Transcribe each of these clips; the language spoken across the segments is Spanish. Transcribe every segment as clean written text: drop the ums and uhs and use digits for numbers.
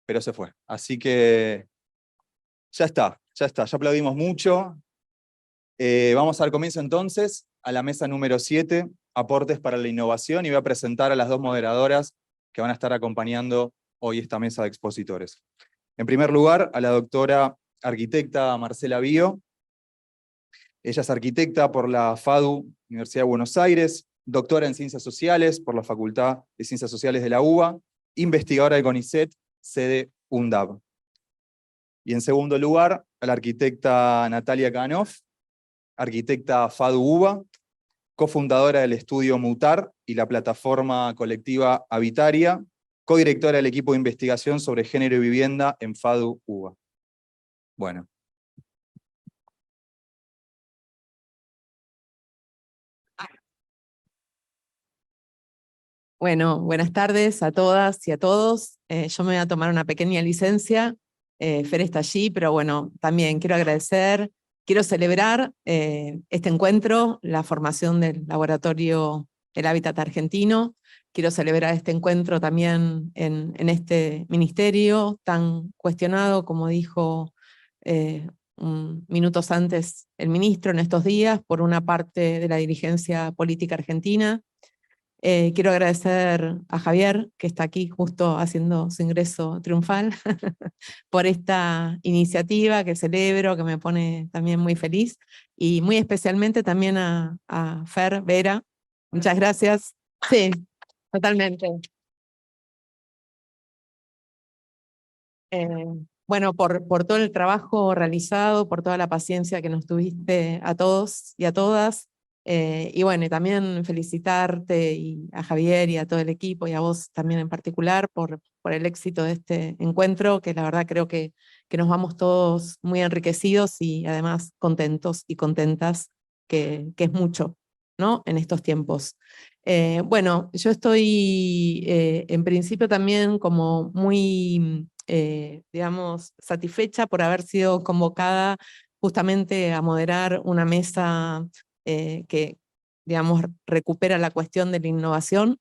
pero se fue. Así que ya está, ya aplaudimos mucho. Vamos a dar comienzo entonces a la mesa número 7, aportes para la innovación, y voy a presentar a las dos moderadoras que van a estar acompañando hoy esta mesa de expositores. En primer lugar, a la doctora arquitecta Marcela Bio. Ella es arquitecta por la FADU, Universidad de Buenos Aires, doctora en Ciencias Sociales por la Facultad de Ciencias Sociales de la UBA, investigadora del CONICET, sede UNDAB. Y en segundo lugar, a la arquitecta Natalia Kanoff, arquitecta FADU-UBA, cofundadora del estudio Mutar y la plataforma colectiva Habitaria, codirectora del equipo de investigación sobre género y vivienda en FADU-UBA. Bueno. Bueno, buenas tardes a todas y a todos. Yo me voy a tomar una pequeña licencia. Fer está allí, pero bueno, también quiero agradecer, quiero celebrar este encuentro, la formación del Laboratorio El Hábitat Argentino. Quiero celebrar este encuentro también en este ministerio tan cuestionado, como dijo minutos antes el ministro, en estos días, por una parte de la dirigencia política argentina. Quiero agradecer a Javier, que está aquí justo haciendo su ingreso triunfal, por esta iniciativa que celebro, que me pone también muy feliz, y muy especialmente también a Fer Vera. Muchas gracias. Sí, totalmente. Bueno, por todo el trabajo realizado, por toda la paciencia que nos tuviste a todos y a todas. Y bueno, y también felicitarte y a Javier y a todo el equipo y a vos también en particular por el éxito de este encuentro, que la verdad creo que nos vamos todos muy enriquecidos y además contentos y contentas, que es mucho, ¿no? En estos tiempos. Bueno, yo estoy en principio también como muy, digamos, satisfecha por haber sido convocada justamente a moderar una mesa que, digamos, recupera la cuestión de la innovación.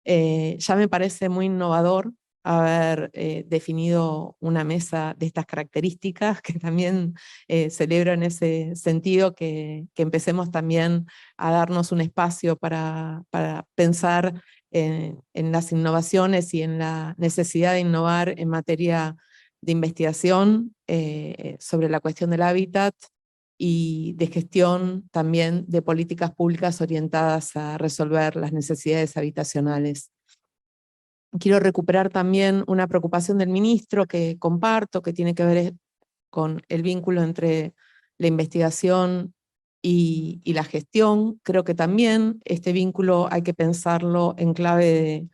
Ya me parece muy innovador haber definido una mesa de estas características, que también celebro en ese sentido que empecemos también a darnos un espacio para pensar en las innovaciones y en la necesidad de innovar en materia de investigación sobre la cuestión del hábitat, y de gestión también de políticas públicas orientadas a resolver las necesidades habitacionales. Quiero recuperar también una preocupación del ministro que comparto, que tiene que ver con el vínculo entre la investigación y la gestión. Creo que también este vínculo hay que pensarlo en clave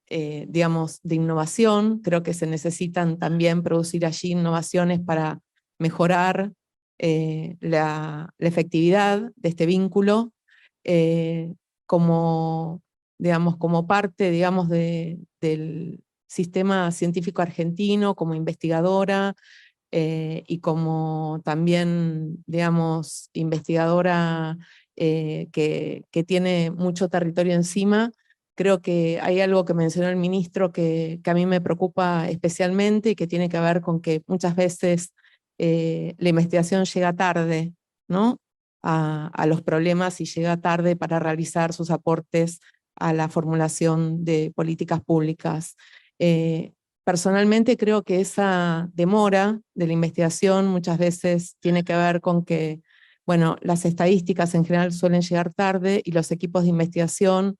de, digamos, de innovación. Creo que se necesitan también producir allí innovaciones para mejorar la efectividad de este vínculo como, digamos, como parte, digamos, del sistema científico argentino, como investigadora y como también, digamos, investigadora que tiene mucho territorio encima. Creo que hay algo que mencionó el ministro que a mí me preocupa especialmente y que tiene que ver con que muchas veces la investigación llega tarde, ¿no? a los problemas, y llega tarde para realizar sus aportes a la formulación de políticas públicas. Personalmente creo que esa demora de la investigación muchas veces tiene que ver con que, bueno, las estadísticas en general suelen llegar tarde, y los equipos de investigación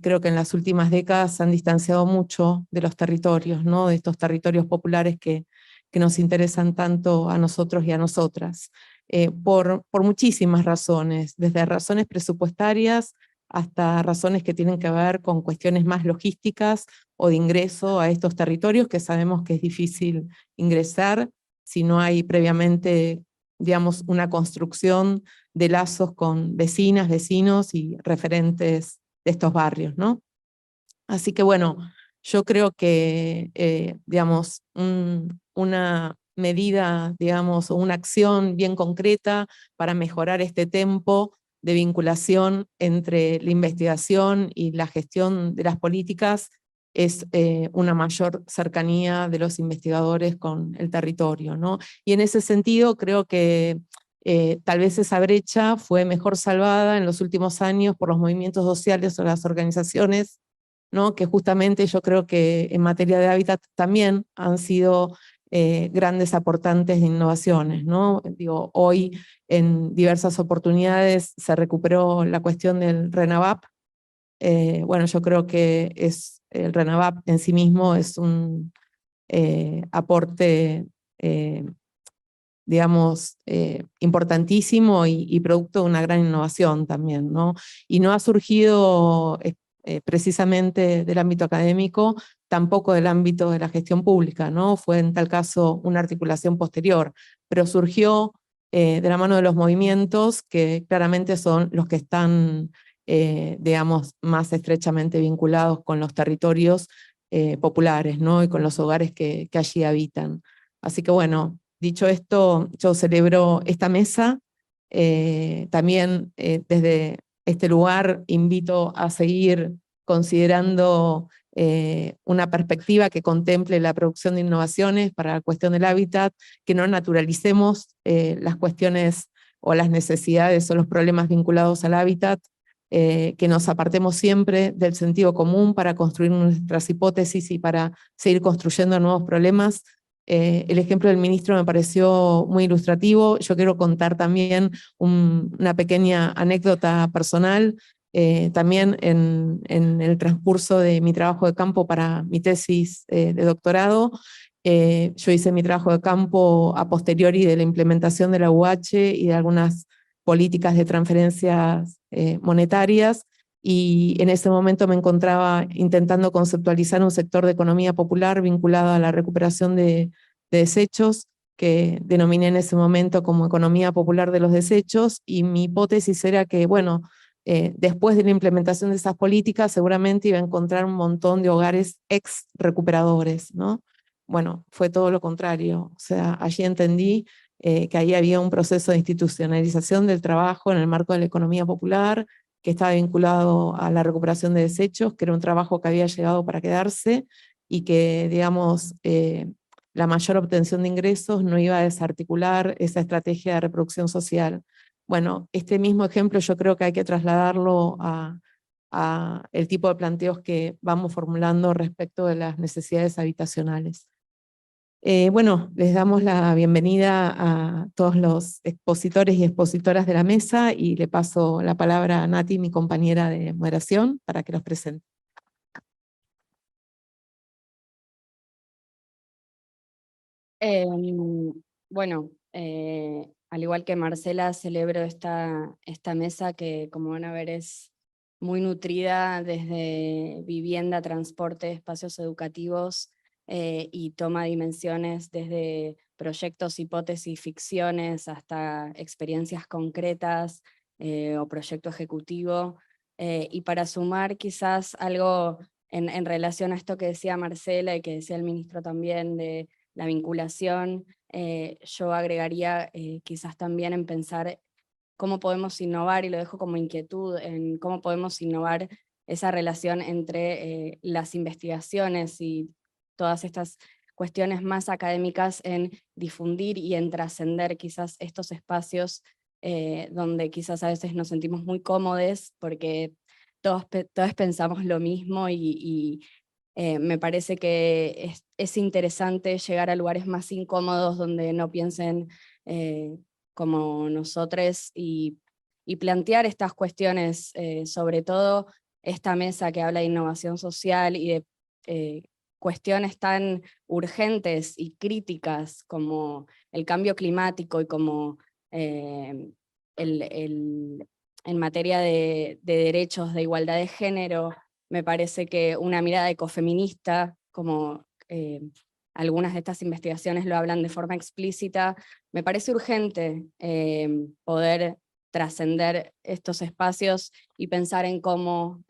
creo que en las últimas décadas se han distanciado mucho de los territorios, ¿no? De estos territorios populares que nos interesan tanto a nosotros y a nosotras, por muchísimas razones, desde razones presupuestarias hasta razones que tienen que ver con cuestiones más logísticas o de ingreso a estos territorios, que sabemos que es difícil ingresar si no hay previamente, digamos, una construcción de lazos con vecinas, vecinos y referentes de estos barrios, ¿no? Así que bueno, yo creo que, digamos, una medida, digamos, o una acción bien concreta para mejorar este tempo de vinculación entre la investigación y la gestión de las políticas es una mayor cercanía de los investigadores con el territorio, ¿no? Y en ese sentido creo que tal vez esa brecha fue mejor salvada en los últimos años por los movimientos sociales o las organizaciones, ¿no? Que justamente yo creo que en materia de hábitat también han sido grandes aportantes de innovaciones, ¿no? Digo, hoy en diversas oportunidades se recuperó la cuestión del RENAVAP. Bueno, yo creo que el RENAVAP en sí mismo es un aporte, digamos, importantísimo y producto de una gran innovación también, ¿no? Y no ha surgido precisamente del ámbito académico, tampoco del ámbito de la gestión pública, ¿no? Fue en tal caso una articulación posterior, pero surgió de la mano de los movimientos que claramente son los que están, digamos, más estrechamente vinculados con los territorios populares, ¿no? Y con los hogares que allí habitan. Así que bueno, dicho esto, yo celebro esta mesa. También desde este lugar invito a seguir considerando una perspectiva que contemple la producción de innovaciones para la cuestión del hábitat, que no naturalicemos las cuestiones o las necesidades o los problemas vinculados al hábitat, que nos apartemos siempre del sentido común para construir nuestras hipótesis y para seguir construyendo nuevos problemas. El ejemplo del ministro me pareció muy ilustrativo. Yo quiero contar también una pequeña anécdota personal. También en el transcurso de mi trabajo de campo para mi tesis de doctorado, yo hice mi trabajo de campo a posteriori de la implementación de la UH y de algunas políticas de transferencias monetarias, y en ese momento me encontraba intentando conceptualizar un sector de economía popular vinculado a la recuperación de desechos, que denominé en ese momento como economía popular de los desechos, y mi hipótesis era que, bueno, después de la implementación de esas políticas seguramente iba a encontrar un montón de hogares ex recuperadores, ¿no? Bueno, fue todo lo contrario. O sea, allí entendí que ahí había un proceso de institucionalización del trabajo en el marco de la economía popular, que estaba vinculado a la recuperación de desechos, que era un trabajo que había llegado para quedarse y que, digamos, la mayor obtención de ingresos no iba a desarticular esa estrategia de reproducción social. Bueno, este mismo ejemplo yo creo que hay que trasladarlo a el tipo de planteos que vamos formulando respecto de las necesidades habitacionales. Bueno, les damos la bienvenida a todos los expositores y expositoras de la mesa y le paso la palabra a Nati, mi compañera de moderación, para que los presente. Bueno, al igual que Marcela, celebro esta mesa que, como van a ver, es muy nutrida desde vivienda, transporte, espacios educativos, y toma dimensiones desde proyectos, hipótesis, ficciones, hasta experiencias concretas o proyecto ejecutivo. Y para sumar quizás algo en relación a esto que decía Marcela y que decía el ministro también de la vinculación, yo agregaría quizás también en pensar cómo podemos innovar, y lo dejo como inquietud, en cómo podemos innovar esa relación entre las investigaciones y todas estas cuestiones más académicas en difundir y en trascender quizás estos espacios donde quizás a veces nos sentimos muy cómodos porque todos pensamos lo mismo y me parece que es interesante llegar a lugares más incómodos donde no piensen como nosotros y plantear estas cuestiones, sobre todo esta mesa que habla de innovación social y de cuestiones tan urgentes y críticas como el cambio climático y como eh, en materia de derechos, de igualdad de género. Me parece que una mirada ecofeminista, como algunas de estas investigaciones lo hablan de forma explícita, me parece urgente poder trascender estos espacios y pensar en cómo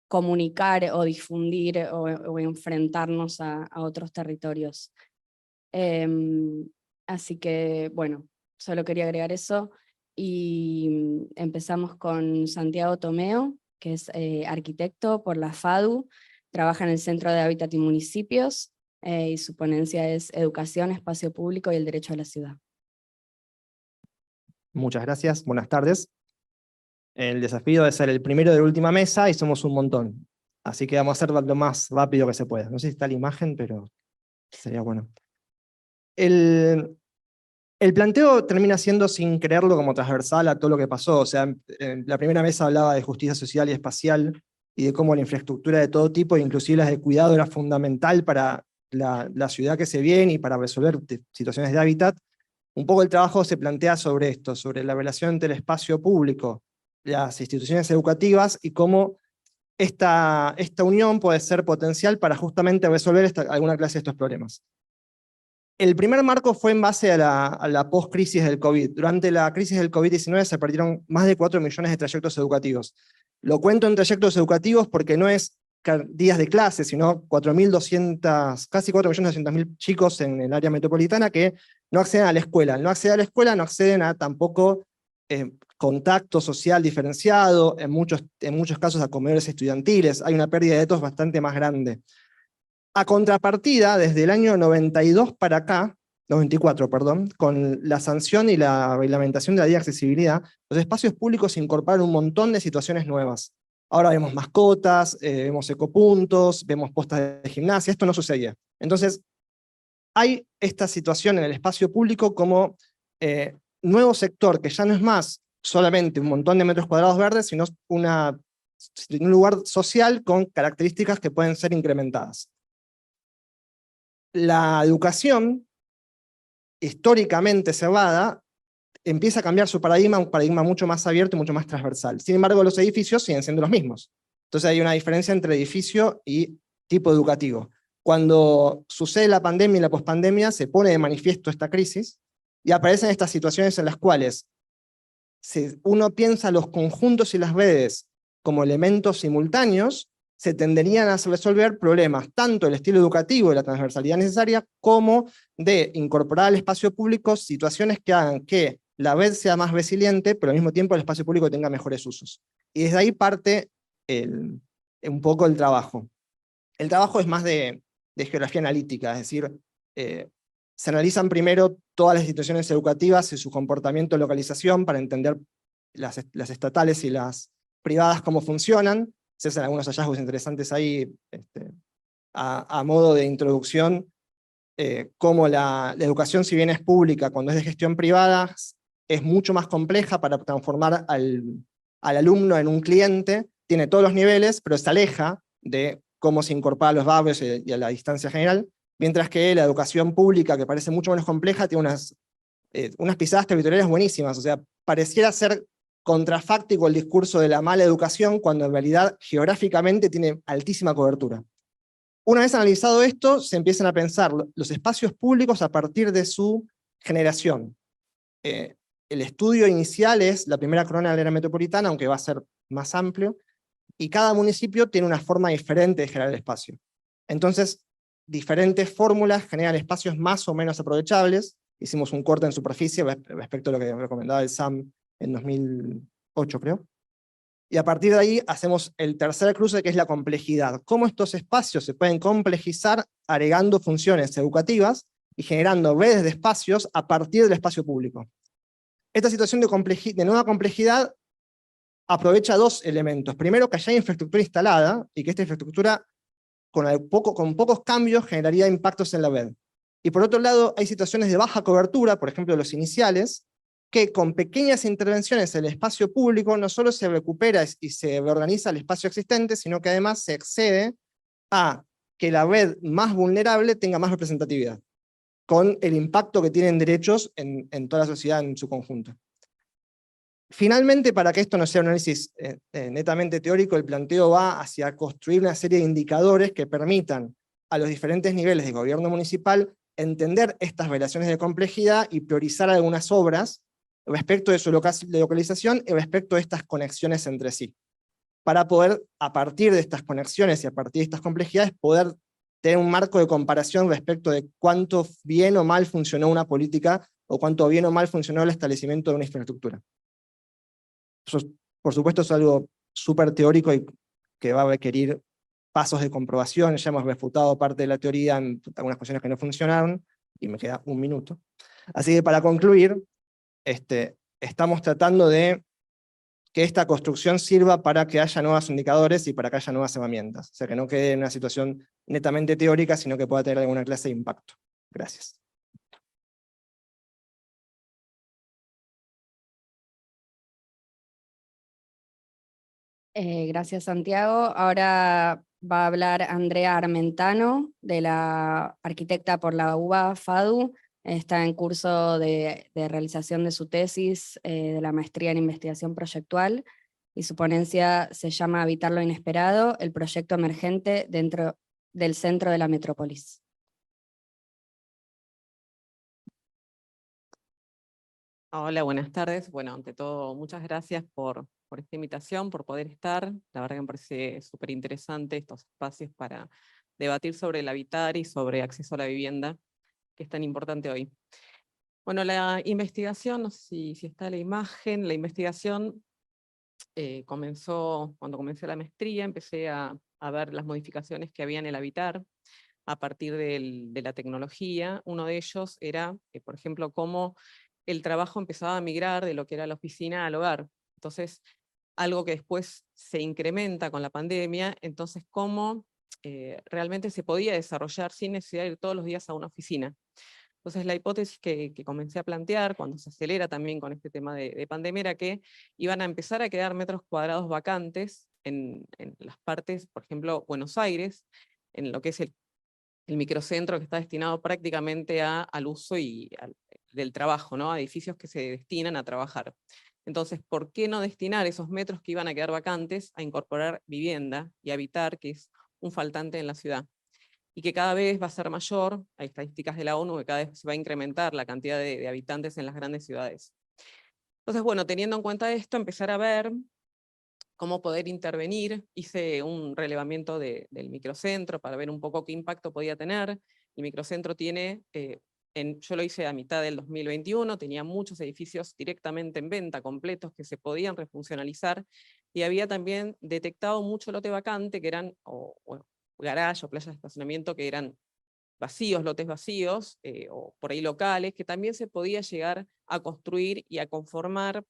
comunicar o difundir o enfrentarnos a otros territorios. Así que, bueno, solo quería agregar eso. Y empezamos con Santiago Tomeo, que es arquitecto por la FADU, trabaja en el Centro de Hábitat y Municipios, y su ponencia es Educación, Espacio Público y el Derecho a la Ciudad. Muchas gracias, buenas tardes. El desafío es ser el primero de la última mesa y somos un montón. Así que vamos a hacer lo más rápido que se pueda. No sé si está la imagen, pero sería bueno. El planteo termina siendo, sin creerlo, como transversal a todo lo que pasó. O sea, en la primera mesa hablaba de justicia social y espacial y de cómo la infraestructura de todo tipo, inclusive las de cuidado, era fundamental para la ciudad que se viene y para resolver situaciones de hábitat. Un poco el trabajo se plantea sobre esto, sobre la relación entre el espacio público, las instituciones educativas y cómo esta unión puede ser potencial para justamente resolver alguna clase de estos problemas. El primer marco fue en base a la post-crisis del COVID. Durante la crisis del COVID-19 se perdieron más de 4 millones de trayectos educativos. Lo cuento en trayectos educativos porque no es días de clase, sino 4.200, casi 4.200.000 chicos en el área metropolitana que no acceden a la escuela. No acceden a la escuela, no acceden a tampoco contacto social diferenciado, en muchos casos a comedores estudiantiles. Hay una pérdida de datos bastante más grande. A contrapartida, desde el año 92 para acá, 94, perdón, con la sanción y la reglamentación de la ley de accesibilidad, los espacios públicos incorporaron un montón de situaciones nuevas. Ahora vemos mascotas, vemos ecopuntos, vemos postas de gimnasia, esto no sucedía. Entonces, hay esta situación en el espacio público como nuevo sector, que ya no es más solamente un montón de metros cuadrados verdes, sino un lugar social con características que pueden ser incrementadas. La educación, históricamente cerrada, empieza a cambiar su paradigma, un paradigma mucho más abierto y mucho más transversal. Sin embargo, los edificios siguen siendo los mismos. Entonces hay una diferencia entre edificio y tipo educativo. Cuando sucede la pandemia y la pospandemia, se pone de manifiesto esta crisis, y aparecen estas situaciones en las cuales uno piensa los conjuntos y las redes como elementos simultáneos, se tenderían a resolver problemas tanto del estilo educativo y la transversalidad necesaria, como de incorporar al espacio público situaciones que hagan que la red sea más resiliente, pero al mismo tiempo el espacio público tenga mejores usos. Y desde ahí parte un poco el trabajo. El trabajo es más de geografía analítica, es decir, se analizan primero todas las instituciones educativas y su comportamiento de localización para entender las estatales y las privadas cómo funcionan. Se hacen algunos hallazgos interesantes ahí, a modo de introducción, cómo la educación, si bien es pública, cuando es de gestión privada, es mucho más compleja para transformar al alumno en un cliente, tiene todos los niveles, pero se aleja de cómo se incorpora a los barrios y a la distancia general, mientras que la educación pública, que parece mucho menos compleja, tiene unas pisadas territoriales buenísimas. O sea, pareciera ser contrafáctico el discurso de la mala educación, cuando en realidad geográficamente tiene altísima cobertura. Una vez analizado esto, se empiezan a pensar los espacios públicos a partir de su generación. El estudio inicial es la primera corona de la área metropolitana, aunque va a ser más amplio, y cada municipio tiene una forma diferente de generar el espacio. Entonces, diferentes fórmulas generan espacios más o menos aprovechables. Hicimos un corte en superficie respecto a lo que recomendaba el SAM en 2008, creo. Y a partir de ahí hacemos el tercer cruce, que es la complejidad. Cómo estos espacios se pueden complejizar agregando funciones educativas y generando redes de espacios a partir del espacio público. Esta situación de nueva complejidad aprovecha dos elementos. Primero, que haya infraestructura instalada, y que esta infraestructura con pocos cambios generaría impactos en la red. Y por otro lado, hay situaciones de baja cobertura, por ejemplo los iniciales, que con pequeñas intervenciones en el espacio público no solo se recupera y se reorganiza el espacio existente, sino que además se accede a que la red más vulnerable tenga más representatividad, con el impacto que tienen derechos en toda la sociedad en su conjunto. Finalmente, para que esto no sea un análisis netamente teórico, el planteo va hacia construir una serie de indicadores que permitan a los diferentes niveles de gobierno municipal entender estas relaciones de complejidad y priorizar algunas obras respecto de su localización y respecto de estas conexiones entre sí, para poder, a partir de estas conexiones y a partir de estas complejidades, poder tener un marco de comparación respecto de cuánto bien o mal funcionó una política, o cuánto bien o mal funcionó el establecimiento de una infraestructura. Eso, por supuesto, es algo súper teórico y que va a requerir pasos de comprobación, ya hemos refutado parte de la teoría en algunas cuestiones que no funcionaron, y me queda un minuto. Así que para concluir, estamos tratando de que esta construcción sirva para que haya nuevos indicadores y para que haya nuevas herramientas. O sea, que no quede en una situación netamente teórica, sino que pueda tener alguna clase de impacto. Gracias. Gracias, Santiago. Ahora va a hablar Andrea Armentano, de la arquitecta por la UBA, FADU. Está en curso de realización de su tesis de la maestría en investigación proyectual, y su ponencia se llama Habitar lo inesperado, el proyecto emergente dentro del centro de la metrópolis. Hola, buenas tardes. Bueno, ante todo, muchas gracias por esta invitación, por poder estar. La verdad que me parece súper interesante estos espacios para debatir sobre el habitar y sobre acceso a la vivienda, que es tan importante hoy. Bueno, la investigación, no sé si está la imagen, la investigación comenzó cuando comencé la maestría, empecé a ver las modificaciones que había en el habitar a partir de la tecnología. Uno de ellos era, por ejemplo, cómo el trabajo empezaba a migrar de lo que era la oficina al hogar. Entonces, algo que después se incrementa con la pandemia, entonces cómo realmente se podía desarrollar sin necesidad de ir todos los días a una oficina. Entonces la hipótesis que comencé a plantear cuando se acelera también con este tema de pandemia era que iban a empezar a quedar metros cuadrados vacantes en las partes, por ejemplo, Buenos Aires, en lo que es el microcentro, que está destinado prácticamente al uso del trabajo, ¿no? A edificios que se destinan a trabajar. Entonces, ¿por qué no destinar esos metros que iban a quedar vacantes a incorporar vivienda y habitar, que es un faltante en la ciudad? Y que cada vez va a ser mayor, hay estadísticas de la ONU que cada vez se va a incrementar la cantidad de habitantes en las grandes ciudades. Entonces, bueno, teniendo en cuenta esto, empezar a ver cómo poder intervenir. Hice un relevamiento del microcentro para ver un poco qué impacto podía tener. El microcentro tiene, yo lo hice a mitad del 2021, tenía muchos edificios directamente en venta, completos, que se podían refuncionalizar, y había también detectado mucho lote vacante, que eran garage o playas de estacionamiento que eran vacíos, lotes vacíos, o por ahí locales, que también se podía llegar a construir y a conformar,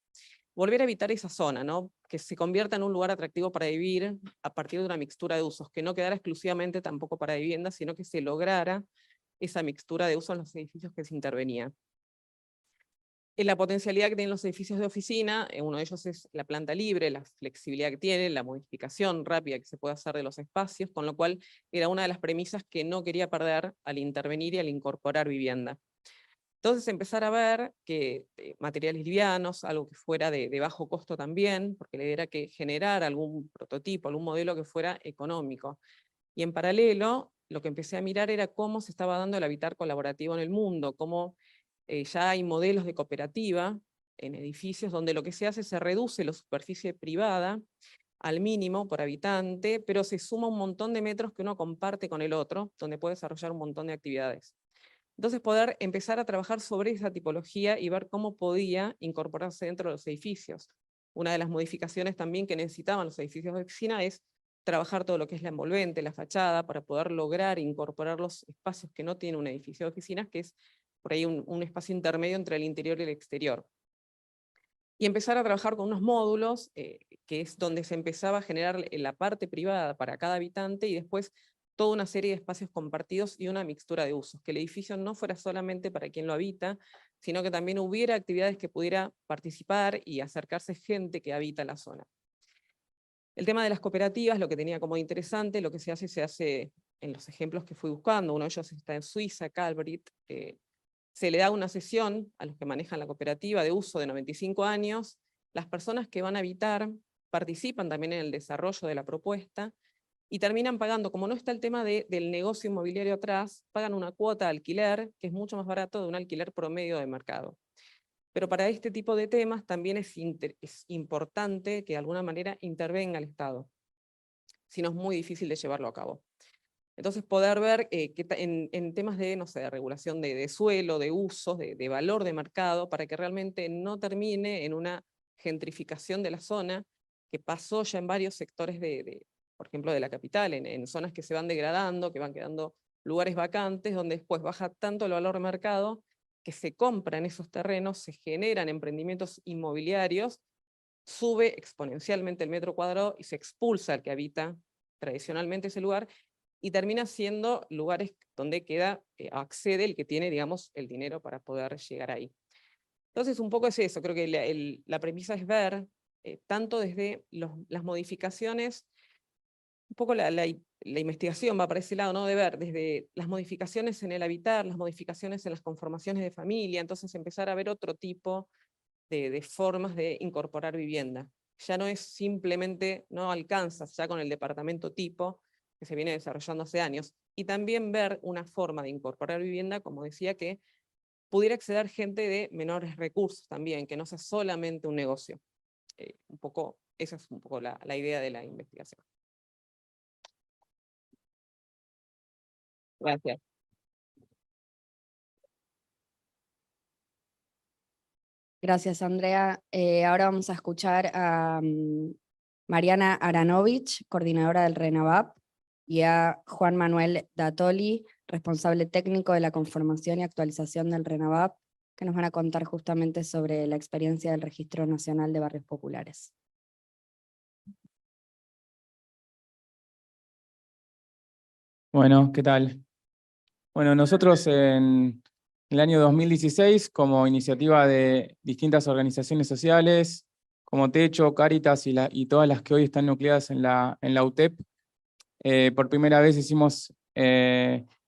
volver a evitar esa zona, ¿no? Que se convierta en un lugar atractivo para vivir a partir de una mixtura de usos, que no quedara exclusivamente tampoco para vivienda, sino que se lograra esa mixtura de usos en los edificios que se intervenía. En la potencialidad que tienen los edificios de oficina, uno de ellos es la planta libre, la flexibilidad que tiene, la modificación rápida que se puede hacer de los espacios, con lo cual era una de las premisas que no quería perder al intervenir y al incorporar vivienda. Entonces empezar a ver que materiales livianos, algo que fuera de bajo costo también, porque la idea era que generar algún prototipo, algún modelo que fuera económico. Y en paralelo, lo que empecé a mirar era cómo se estaba dando el habitar colaborativo en el mundo, cómo ya hay modelos de cooperativa en edificios donde lo que se hace se reduce la superficie privada al mínimo por habitante, pero se suma un montón de metros que uno comparte con el otro, donde puede desarrollar un montón de actividades. Entonces poder empezar a trabajar sobre esa tipología y ver cómo podía incorporarse dentro de los edificios. Una de las modificaciones también que necesitaban los edificios de oficina es trabajar todo lo que es la envolvente, la fachada, para poder lograr incorporar los espacios que no tiene un edificio de oficinas, que es por ahí un espacio intermedio entre el interior y el exterior. Y empezar a trabajar con unos módulos, que es donde se empezaba a generar la parte privada para cada habitante, y después toda una serie de espacios compartidos y una mixtura de usos, que el edificio no fuera solamente para quien lo habita, sino que también hubiera actividades que pudiera participar y acercarse gente que habita la zona. El tema de las cooperativas, lo que tenía como interesante, lo que se hace en los ejemplos que fui buscando, uno de ellos está en Suiza, Calbrit, se le da una sesión a los que manejan la cooperativa de uso de 95 años, las personas que van a habitar participan también en el desarrollo de la propuesta, y terminan pagando, como no está el tema del negocio inmobiliario atrás, pagan una cuota de alquiler, que es mucho más barato de un alquiler promedio de mercado. Pero para este tipo de temas también es importante que de alguna manera intervenga el Estado, si no es muy difícil de llevarlo a cabo. Entonces poder ver en temas de, no sé, de regulación de suelo, de usos, de valor de mercado, para que realmente no termine en una gentrificación de la zona, que pasó ya en varios sectores por ejemplo, de la capital, en zonas que se van degradando, que van quedando lugares vacantes, donde después baja tanto el valor de mercado que se compran esos terrenos, se generan emprendimientos inmobiliarios, sube exponencialmente el metro cuadrado y se expulsa al que habita tradicionalmente ese lugar, y termina siendo lugares donde accede el que tiene, digamos, el dinero para poder llegar ahí. Entonces, un poco es eso, creo que la premisa es ver, tanto desde las modificaciones, un poco la investigación va para ese lado, ¿no? De ver desde las modificaciones en el habitar, las modificaciones en las conformaciones de familia, entonces empezar a ver otro tipo de formas de incorporar vivienda. Ya no es simplemente, no alcanzas ya con el departamento tipo, que se viene desarrollando hace años, y también ver una forma de incorporar vivienda, como decía, que pudiera acceder gente de menores recursos también, que no sea solamente un negocio. Esa es un poco la idea de la investigación. Gracias. Gracias, Andrea. Ahora vamos a escuchar a Mariana Aranovich, coordinadora del RENAVAP, y a Juan Manuel Datoli, responsable técnico de la conformación y actualización del RENAVAP, que nos van a contar justamente sobre la experiencia del Registro Nacional de Barrios Populares. Bueno, ¿qué tal? Bueno, nosotros en el año 2016, como iniciativa de distintas organizaciones sociales, como Techo, Cáritas y todas las que hoy están nucleadas en la UTEP, por primera vez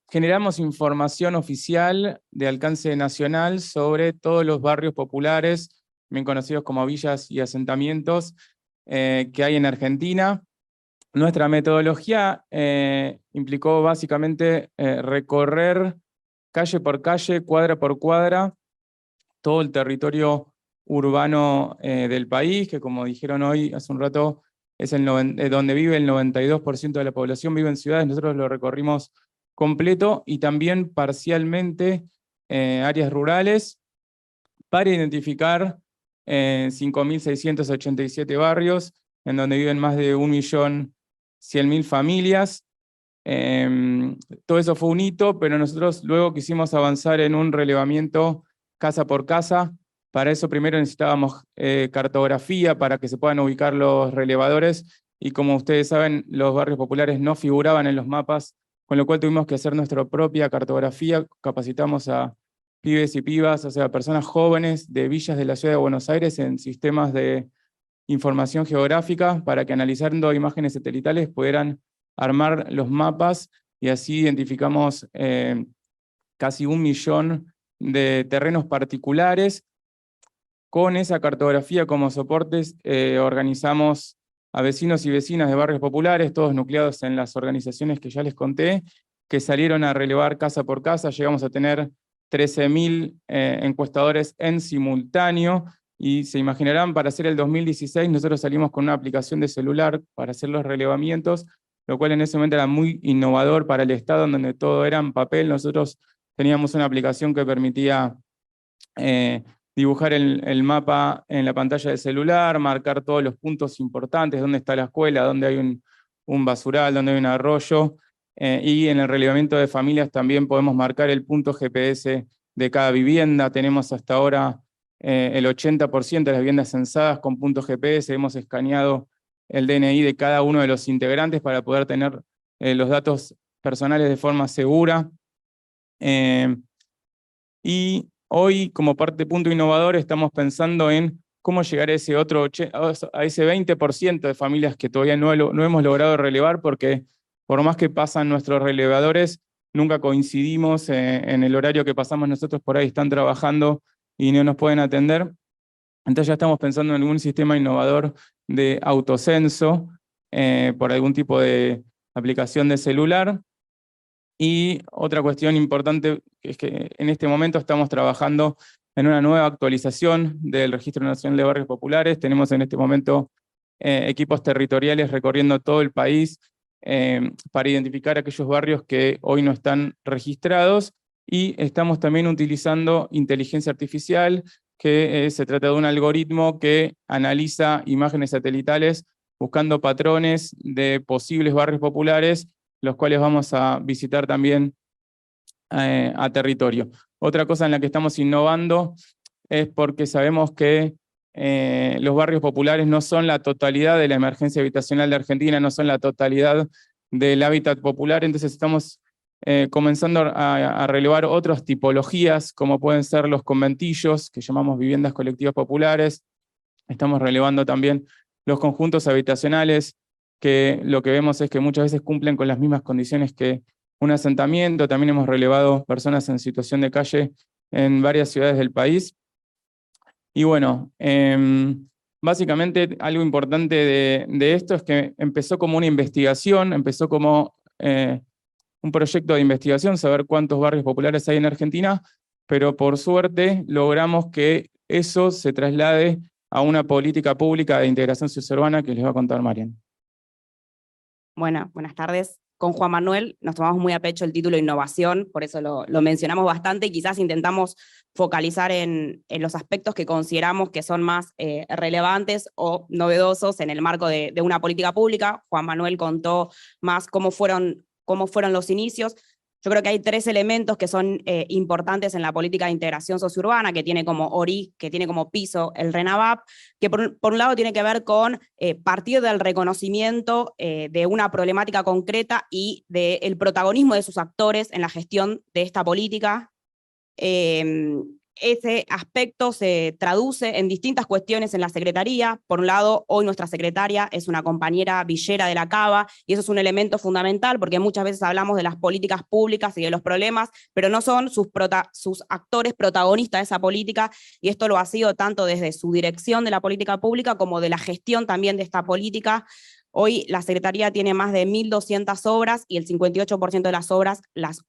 generamos información oficial de alcance nacional sobre todos los barrios populares, bien conocidos como villas y asentamientos, que hay en Argentina. Nuestra metodología implicó básicamente recorrer calle por calle, cuadra por cuadra, todo el territorio urbano del país, que como dijeron hoy hace un rato, es donde vive el 92% de la población, vive en ciudades. Nosotros lo recorrimos completo y también parcialmente áreas rurales para identificar 5.687 barrios, en donde viven más de 1.100.000 familias. Todo eso fue un hito, pero nosotros luego quisimos avanzar en un relevamiento casa por casa. Para eso primero necesitábamos cartografía para que se puedan ubicar los relevadores, y como ustedes saben, los barrios populares no figuraban en los mapas, con lo cual tuvimos que hacer nuestra propia cartografía. Capacitamos a pibes y pibas, o sea, personas jóvenes de villas de la ciudad de Buenos Aires en sistemas de información geográfica para que, analizando imágenes satelitales, pudieran armar los mapas, y así identificamos casi 1 millón de terrenos particulares. Con esa cartografía como soportes organizamos a vecinos y vecinas de barrios populares, todos nucleados en las organizaciones que ya les conté, que salieron a relevar casa por casa. Llegamos a tener 13.000 encuestadores en simultáneo, y se imaginarán, para hacer el 2016 nosotros salimos con una aplicación de celular para hacer los relevamientos, lo cual en ese momento era muy innovador para el Estado, donde todo era en papel. Nosotros teníamos una aplicación que permitía dibujar el mapa en la pantalla del celular, marcar todos los puntos importantes, dónde está la escuela, dónde hay un basural, dónde hay un arroyo, y en el relevamiento de familias también podemos marcar el punto GPS de cada vivienda. Tenemos hasta ahora el 80% de las viviendas censadas con puntos GPS. Hemos escaneado el DNI de cada uno de los integrantes para poder tener los datos personales de forma segura. Y hoy, como parte punto innovador, estamos pensando en cómo llegar a ese 20% de familias que todavía no hemos logrado relevar, porque por más que pasan nuestros relevadores, nunca coincidimos en el horario que pasamos nosotros. Por ahí están trabajando y no nos pueden atender. Entonces ya estamos pensando en algún sistema innovador de autocenso por algún tipo de aplicación de celular. Y otra cuestión importante es que en este momento estamos trabajando en una nueva actualización del Registro Nacional de Barrios Populares. Tenemos en este momento equipos territoriales recorriendo todo el país para identificar aquellos barrios que hoy no están registrados, y estamos también utilizando inteligencia artificial, que se trata de un algoritmo que analiza imágenes satelitales buscando patrones de posibles barrios populares, los cuales vamos a visitar también a territorio. Otra cosa en la que estamos innovando es porque sabemos que los barrios populares no son la totalidad de la emergencia habitacional de Argentina, no son la totalidad del hábitat popular, entonces estamos comenzando a relevar otras tipologías, como pueden ser los conventillos, que llamamos viviendas colectivas populares. Estamos relevando también los conjuntos habitacionales, que lo que vemos es que muchas veces cumplen con las mismas condiciones que un asentamiento. También hemos relevado personas en situación de calle en varias ciudades del país. Y bueno, básicamente algo importante de esto es que empezó como una investigación, empezó como un proyecto de investigación, saber cuántos barrios populares hay en Argentina, pero por suerte logramos que eso se traslade a una política pública de integración sociourbana que les va a contar Marian. Bueno, buenas tardes. Con Juan Manuel nos tomamos muy a pecho el título Innovación, por eso lo mencionamos bastante y quizás intentamos focalizar en los aspectos que consideramos que son más relevantes o novedosos en el marco de una política pública. Juan Manuel contó más cómo fueron los inicios. Yo creo que hay 3 elementos que son importantes en la política de integración sociourbana, que tiene como piso el RENAVAP, que por un lado tiene que ver con partir del reconocimiento de una problemática concreta y del protagonismo de sus actores en la gestión de esta política. Ese aspecto se traduce en distintas cuestiones en la Secretaría. Por un lado, hoy nuestra secretaria es una compañera villera de la Cava, y eso es un elemento fundamental, porque muchas veces hablamos de las políticas públicas y de los problemas, pero no son sus actores protagonistas de esa política, y esto lo ha sido tanto desde su dirección de la política pública como de la gestión también de esta política. Hoy la Secretaría tiene más de 1.200 obras, y el 58% de las obras las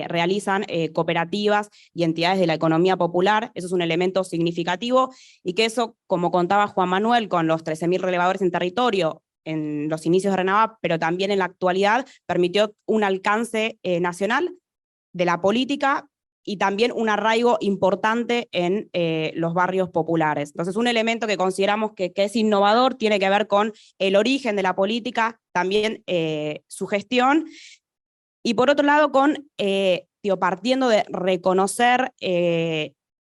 realizan cooperativas y entidades de la economía popular. Eso es un elemento significativo, y que eso, como contaba Juan Manuel, con los 13.000 relevadores en territorio en los inicios de RENAVAP, pero también en la actualidad, permitió un alcance nacional de la política y también un arraigo importante en los barrios populares. Entonces, un elemento que consideramos que es innovador tiene que ver con el origen de la política, también su gestión. Y por otro lado, partiendo de reconocer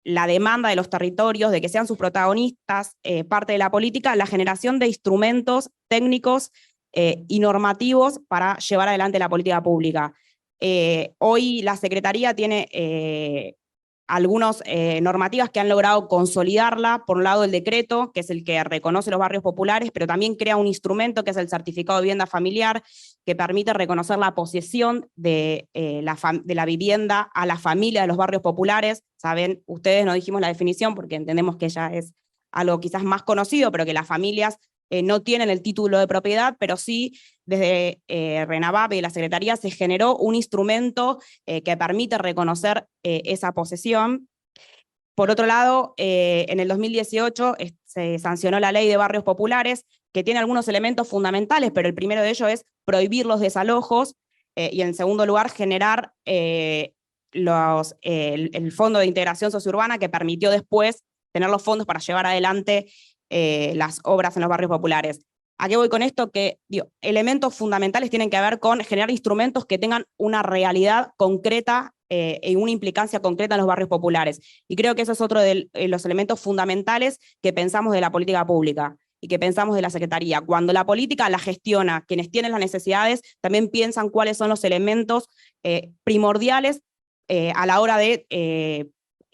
la demanda de los territorios, de que sean sus protagonistas parte de la política, la generación de instrumentos técnicos y normativos para llevar adelante la política pública. Hoy la Secretaría tiene algunas normativas que han logrado consolidarla. Por un lado, el decreto, que es el que reconoce los barrios populares, pero también crea un instrumento que es el certificado de vivienda familiar, que permite reconocer la posesión de la vivienda a la familia de los barrios populares. Saben, ustedes no dijimos la definición porque entendemos que ya es algo quizás más conocido, pero que las familias no tienen el título de propiedad, pero sí desde RENAVAP y la Secretaría se generó un instrumento que permite reconocer esa posesión. Por otro lado, en el 2018 se sancionó la Ley de Barrios Populares, que tiene algunos elementos fundamentales, pero el primero de ellos es prohibir los desalojos, y en segundo lugar generar el Fondo de Integración Sociourbana, que permitió después tener los fondos para llevar adelante las obras en los barrios populares. ¿A qué voy con esto? Que elementos fundamentales tienen que ver con generar instrumentos que tengan una realidad concreta y una implicancia concreta en los barrios populares. Y creo que eso es otro de los elementos fundamentales que pensamos de la política pública y que pensamos de la Secretaría. Cuando la política la gestiona quienes tienen las necesidades, también piensan cuáles son los elementos primordiales a la hora de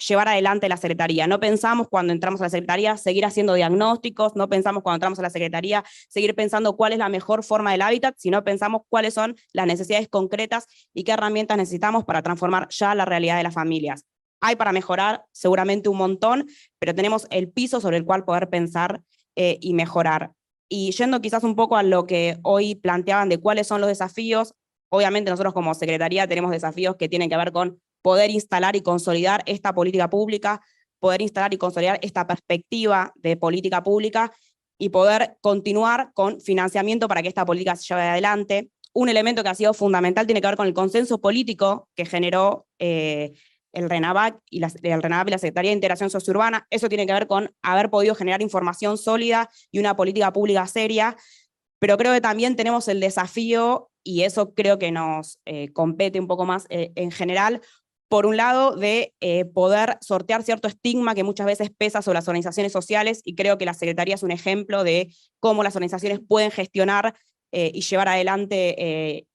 llevar adelante la Secretaría. No pensamos cuando entramos a la Secretaría seguir haciendo diagnósticos, no pensamos cuando entramos a la Secretaría seguir pensando cuál es la mejor forma del hábitat, sino pensamos cuáles son las necesidades concretas y qué herramientas necesitamos para transformar ya la realidad de las familias. Hay para mejorar seguramente un montón, pero tenemos el piso sobre el cual poder pensar y mejorar. Y yendo quizás un poco a lo que hoy planteaban de cuáles son los desafíos, obviamente nosotros como Secretaría tenemos desafíos que tienen que ver con poder instalar y consolidar esta política pública, poder instalar y consolidar esta perspectiva de política pública y poder continuar con financiamiento para que esta política se lleve adelante. Un elemento que ha sido fundamental tiene que ver con el consenso político que generó el RENAVAP y la Secretaría de Integración Sociourbana. Eso tiene que ver con haber podido generar información sólida y una política pública seria. pero creo que también tenemos el desafío, y eso creo que nos compete un poco más en general, por un lado, de poder sortear cierto estigma que muchas veces pesa sobre las organizaciones sociales, y creo que la Secretaría es un ejemplo de cómo las organizaciones pueden gestionar y llevar adelante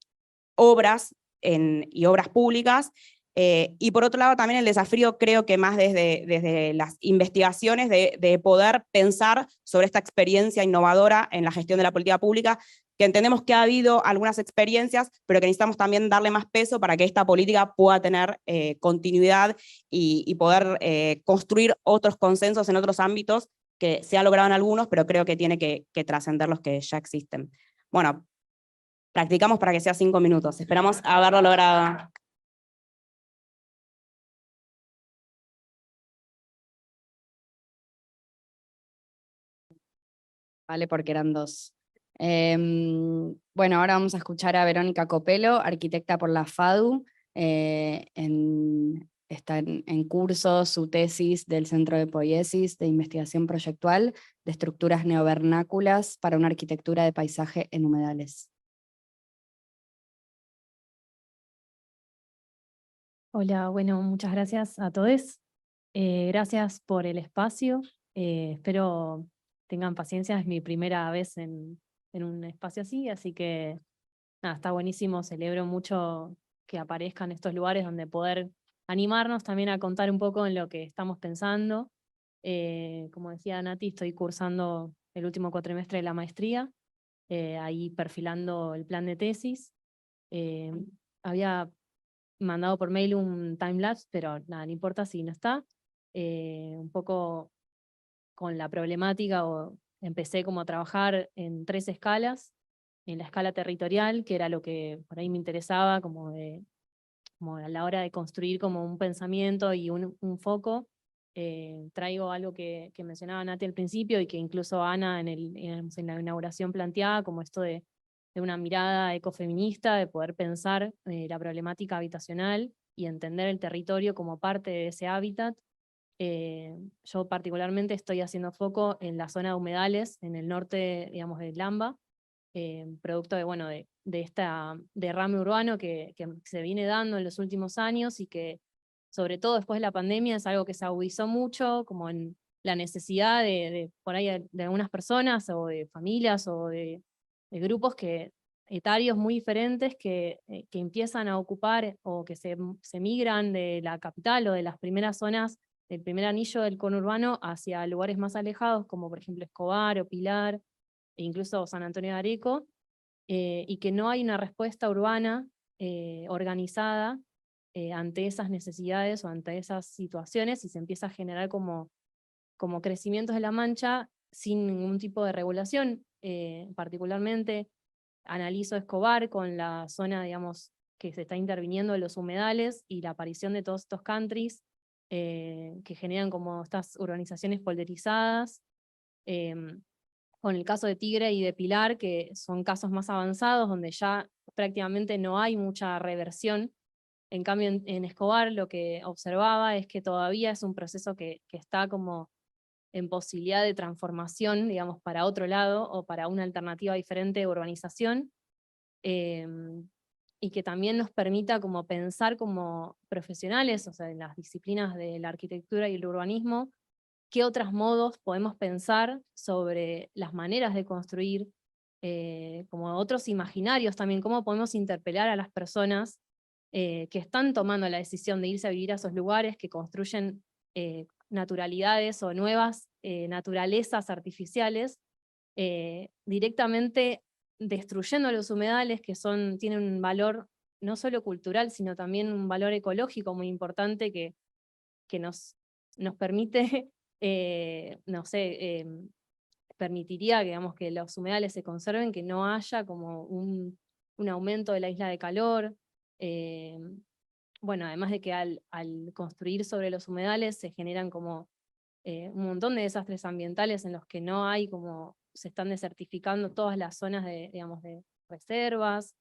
obras y obras públicas. Y por otro lado también el desafío, creo que más desde las investigaciones, de poder pensar sobre esta experiencia innovadora en la gestión de la política pública, que entendemos que ha habido algunas experiencias, pero que necesitamos también darle más peso para que esta política pueda tener continuidad y poder construir otros consensos en otros ámbitos, que se ha logrado en algunos, pero creo que tiene que trascender los que ya existen. Bueno, practicamos para que sea 5 minutos. Esperamos haberlo logrado. Vale, porque eran 2. Bueno, ahora vamos a escuchar a Verónica Copelo, arquitecta por la FADU. Está en curso su tesis del Centro de Poiesis de Investigación Proyectual de Estructuras Neovernáculas para una arquitectura de paisaje en humedales. Hola, bueno, muchas gracias a todos. Gracias por el espacio. Espero tengan paciencia, es mi primera vez en un espacio así que nada, está buenísimo, celebro mucho que aparezcan estos lugares donde poder animarnos también a contar un poco en lo que estamos pensando. Como decía Nati, estoy cursando el último cuatrimestre de la maestría, ahí perfilando el plan de tesis. Había mandado por mail un timelapse, pero nada, no importa si no está. Un poco con la problemática, empecé como a trabajar en 3 escalas, en la escala territorial, que era lo que por ahí me interesaba, como a la hora de construir como un pensamiento y un foco. Traigo algo que mencionaba Nati al principio y que incluso Ana en la inauguración planteaba, como esto de una mirada ecofeminista, de poder pensar la problemática habitacional y entender el territorio como parte de ese hábitat. Yo particularmente estoy haciendo foco en la zona de humedales, en el norte, digamos, de Lamba, producto de esta derrame urbano que se viene dando en los últimos años y que, sobre todo después de la pandemia, es algo que se agudizó mucho, como en la necesidad por ahí de algunas personas, o de familias, o de grupos etarios muy diferentes que empiezan a ocupar o que se migran de la capital o de las primeras zonas del primer anillo del conurbano hacia lugares más alejados, como por ejemplo Escobar o Pilar, e incluso San Antonio de Areco, y que no hay una respuesta urbana organizada ante esas necesidades o ante esas situaciones, y se empieza a generar como crecimientos de la mancha sin ningún tipo de regulación. Particularmente analizo Escobar con la zona, digamos, que se está interviniendo en los humedales y la aparición de todos estos countries que generan como estas urbanizaciones polderizadas, con el caso de Tigre y de Pilar, que son casos más avanzados, donde ya prácticamente no hay mucha reversión. En cambio, en Escobar lo que observaba es que todavía es un proceso que está como en posibilidad de transformación, digamos, para otro lado, o para una alternativa diferente de urbanización, y que también nos permita como pensar como profesionales, o sea, en las disciplinas de la arquitectura y el urbanismo, qué otros modos podemos pensar sobre las maneras de construir, como otros imaginarios también, cómo podemos interpelar a las personas que están tomando la decisión de irse a vivir a esos lugares, que construyen naturalidades o nuevas naturalezas artificiales, directamente destruyendo los humedales, que tienen un valor no solo cultural, sino también un valor ecológico muy importante que nos permite, no sé, permitiría que, digamos, que los humedales se conserven, que no haya como un aumento de la isla de calor. Bueno, además de que al construir sobre los humedales se generan como un montón de desastres ambientales en los que no hay como, se están desertificando todas las zonas digamos, de reservas,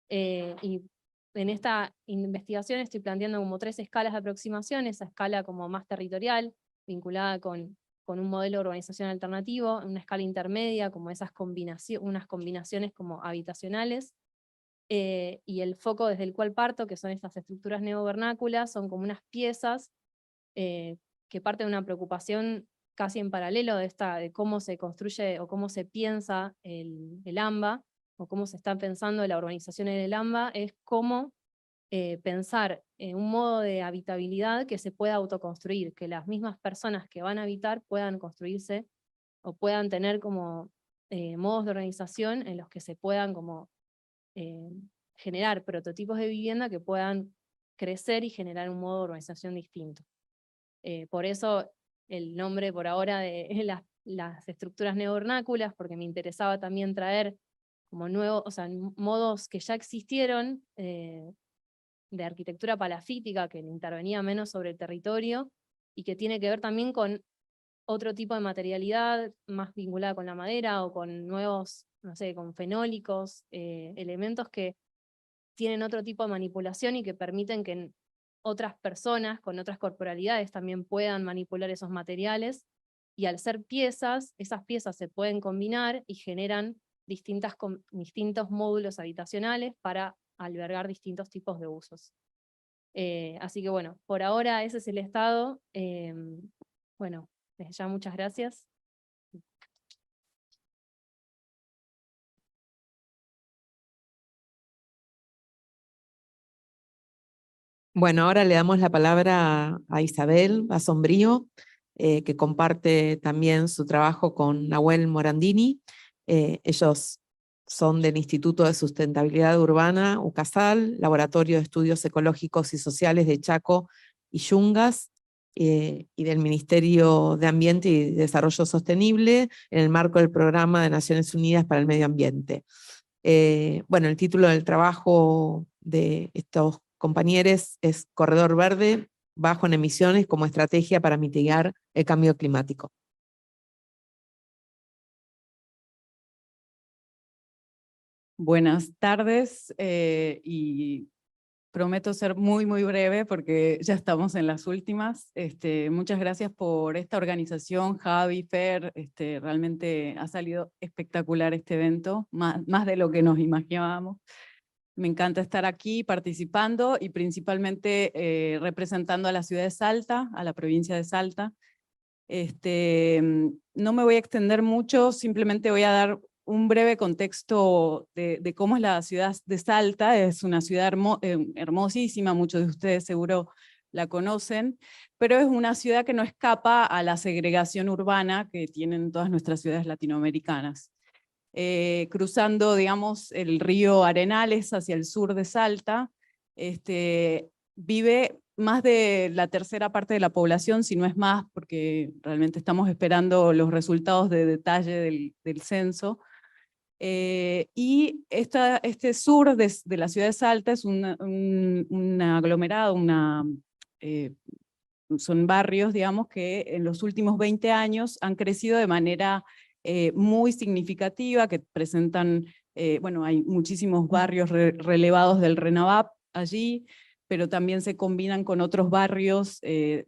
y en esta investigación estoy planteando como 3 escalas de aproximación: esa escala como más territorial, vinculada con con un modelo de urbanización alternativo, en una escala intermedia, como unas combinaciones como habitacionales, y el foco desde el cual parto, que son estas estructuras neovernáculas, son como unas piezas que parten de una preocupación casi en paralelo de cómo se construye o cómo se piensa el AMBA, o cómo se está pensando la urbanización en el AMBA, es cómo pensar un modo de habitabilidad que se pueda autoconstruir, que las mismas personas que van a habitar puedan construirse o puedan tener como modos de organización en los que se puedan como generar prototipos de vivienda que puedan crecer y generar un modo de organización distinto. Por eso el nombre por ahora de las estructuras neovernáculas, porque me interesaba también traer como nuevos, o sea, modos que ya existieron de arquitectura palafítica, que intervenía menos sobre el territorio, y que tiene que ver también con otro tipo de materialidad, más vinculada con la madera, o con nuevos, no sé, con fenólicos, elementos que tienen otro tipo de manipulación y que permiten que otras personas con otras corporalidades también puedan manipular esos materiales, y al ser piezas, esas piezas se pueden combinar y generan distintos módulos habitacionales para albergar distintos tipos de usos. Así que bueno, por ahora ese es el estado. Bueno, desde ya muchas gracias. Bueno, ahora le damos la palabra a Isabel Asombrío, que comparte también su trabajo con Nahuel Morandini. Ellos son del Instituto de Sustentabilidad Urbana, UCASAL, Laboratorio de Estudios Ecológicos y Sociales de Chaco y Yungas, y del Ministerio de Ambiente y Desarrollo Sostenible, en el marco del Programa de Naciones Unidas para el Medio Ambiente. Bueno, el título del trabajo de estos compañeros es Corredor Verde, bajo en emisiones como estrategia para mitigar el cambio climático. Buenas tardes, y prometo ser muy, muy breve porque ya estamos en las últimas. Muchas gracias por esta organización, Javi, Fer, realmente ha salido espectacular este evento, más de lo que nos imaginábamos. Me encanta estar aquí participando y principalmente representando a la ciudad de Salta, a la provincia de Salta. No me voy a extender mucho, simplemente voy a dar un breve contexto de cómo es la ciudad de Salta. Es una ciudad hermosísima, muchos de ustedes seguro la conocen, pero es una ciudad que no escapa a la segregación urbana que tienen todas nuestras ciudades latinoamericanas. Cruzando, digamos, el río Arenales hacia el sur de Salta, vive más de la tercera parte de la población, si no es más, porque realmente estamos esperando los resultados de detalle del censo. Y este sur de la ciudad de Salta es un aglomerado, son barrios, digamos, que en los últimos 20 años han crecido de manera muy significativa, que presentan, bueno, hay muchísimos barrios relevados del RENAVAP allí, pero también se combinan con otros barrios. De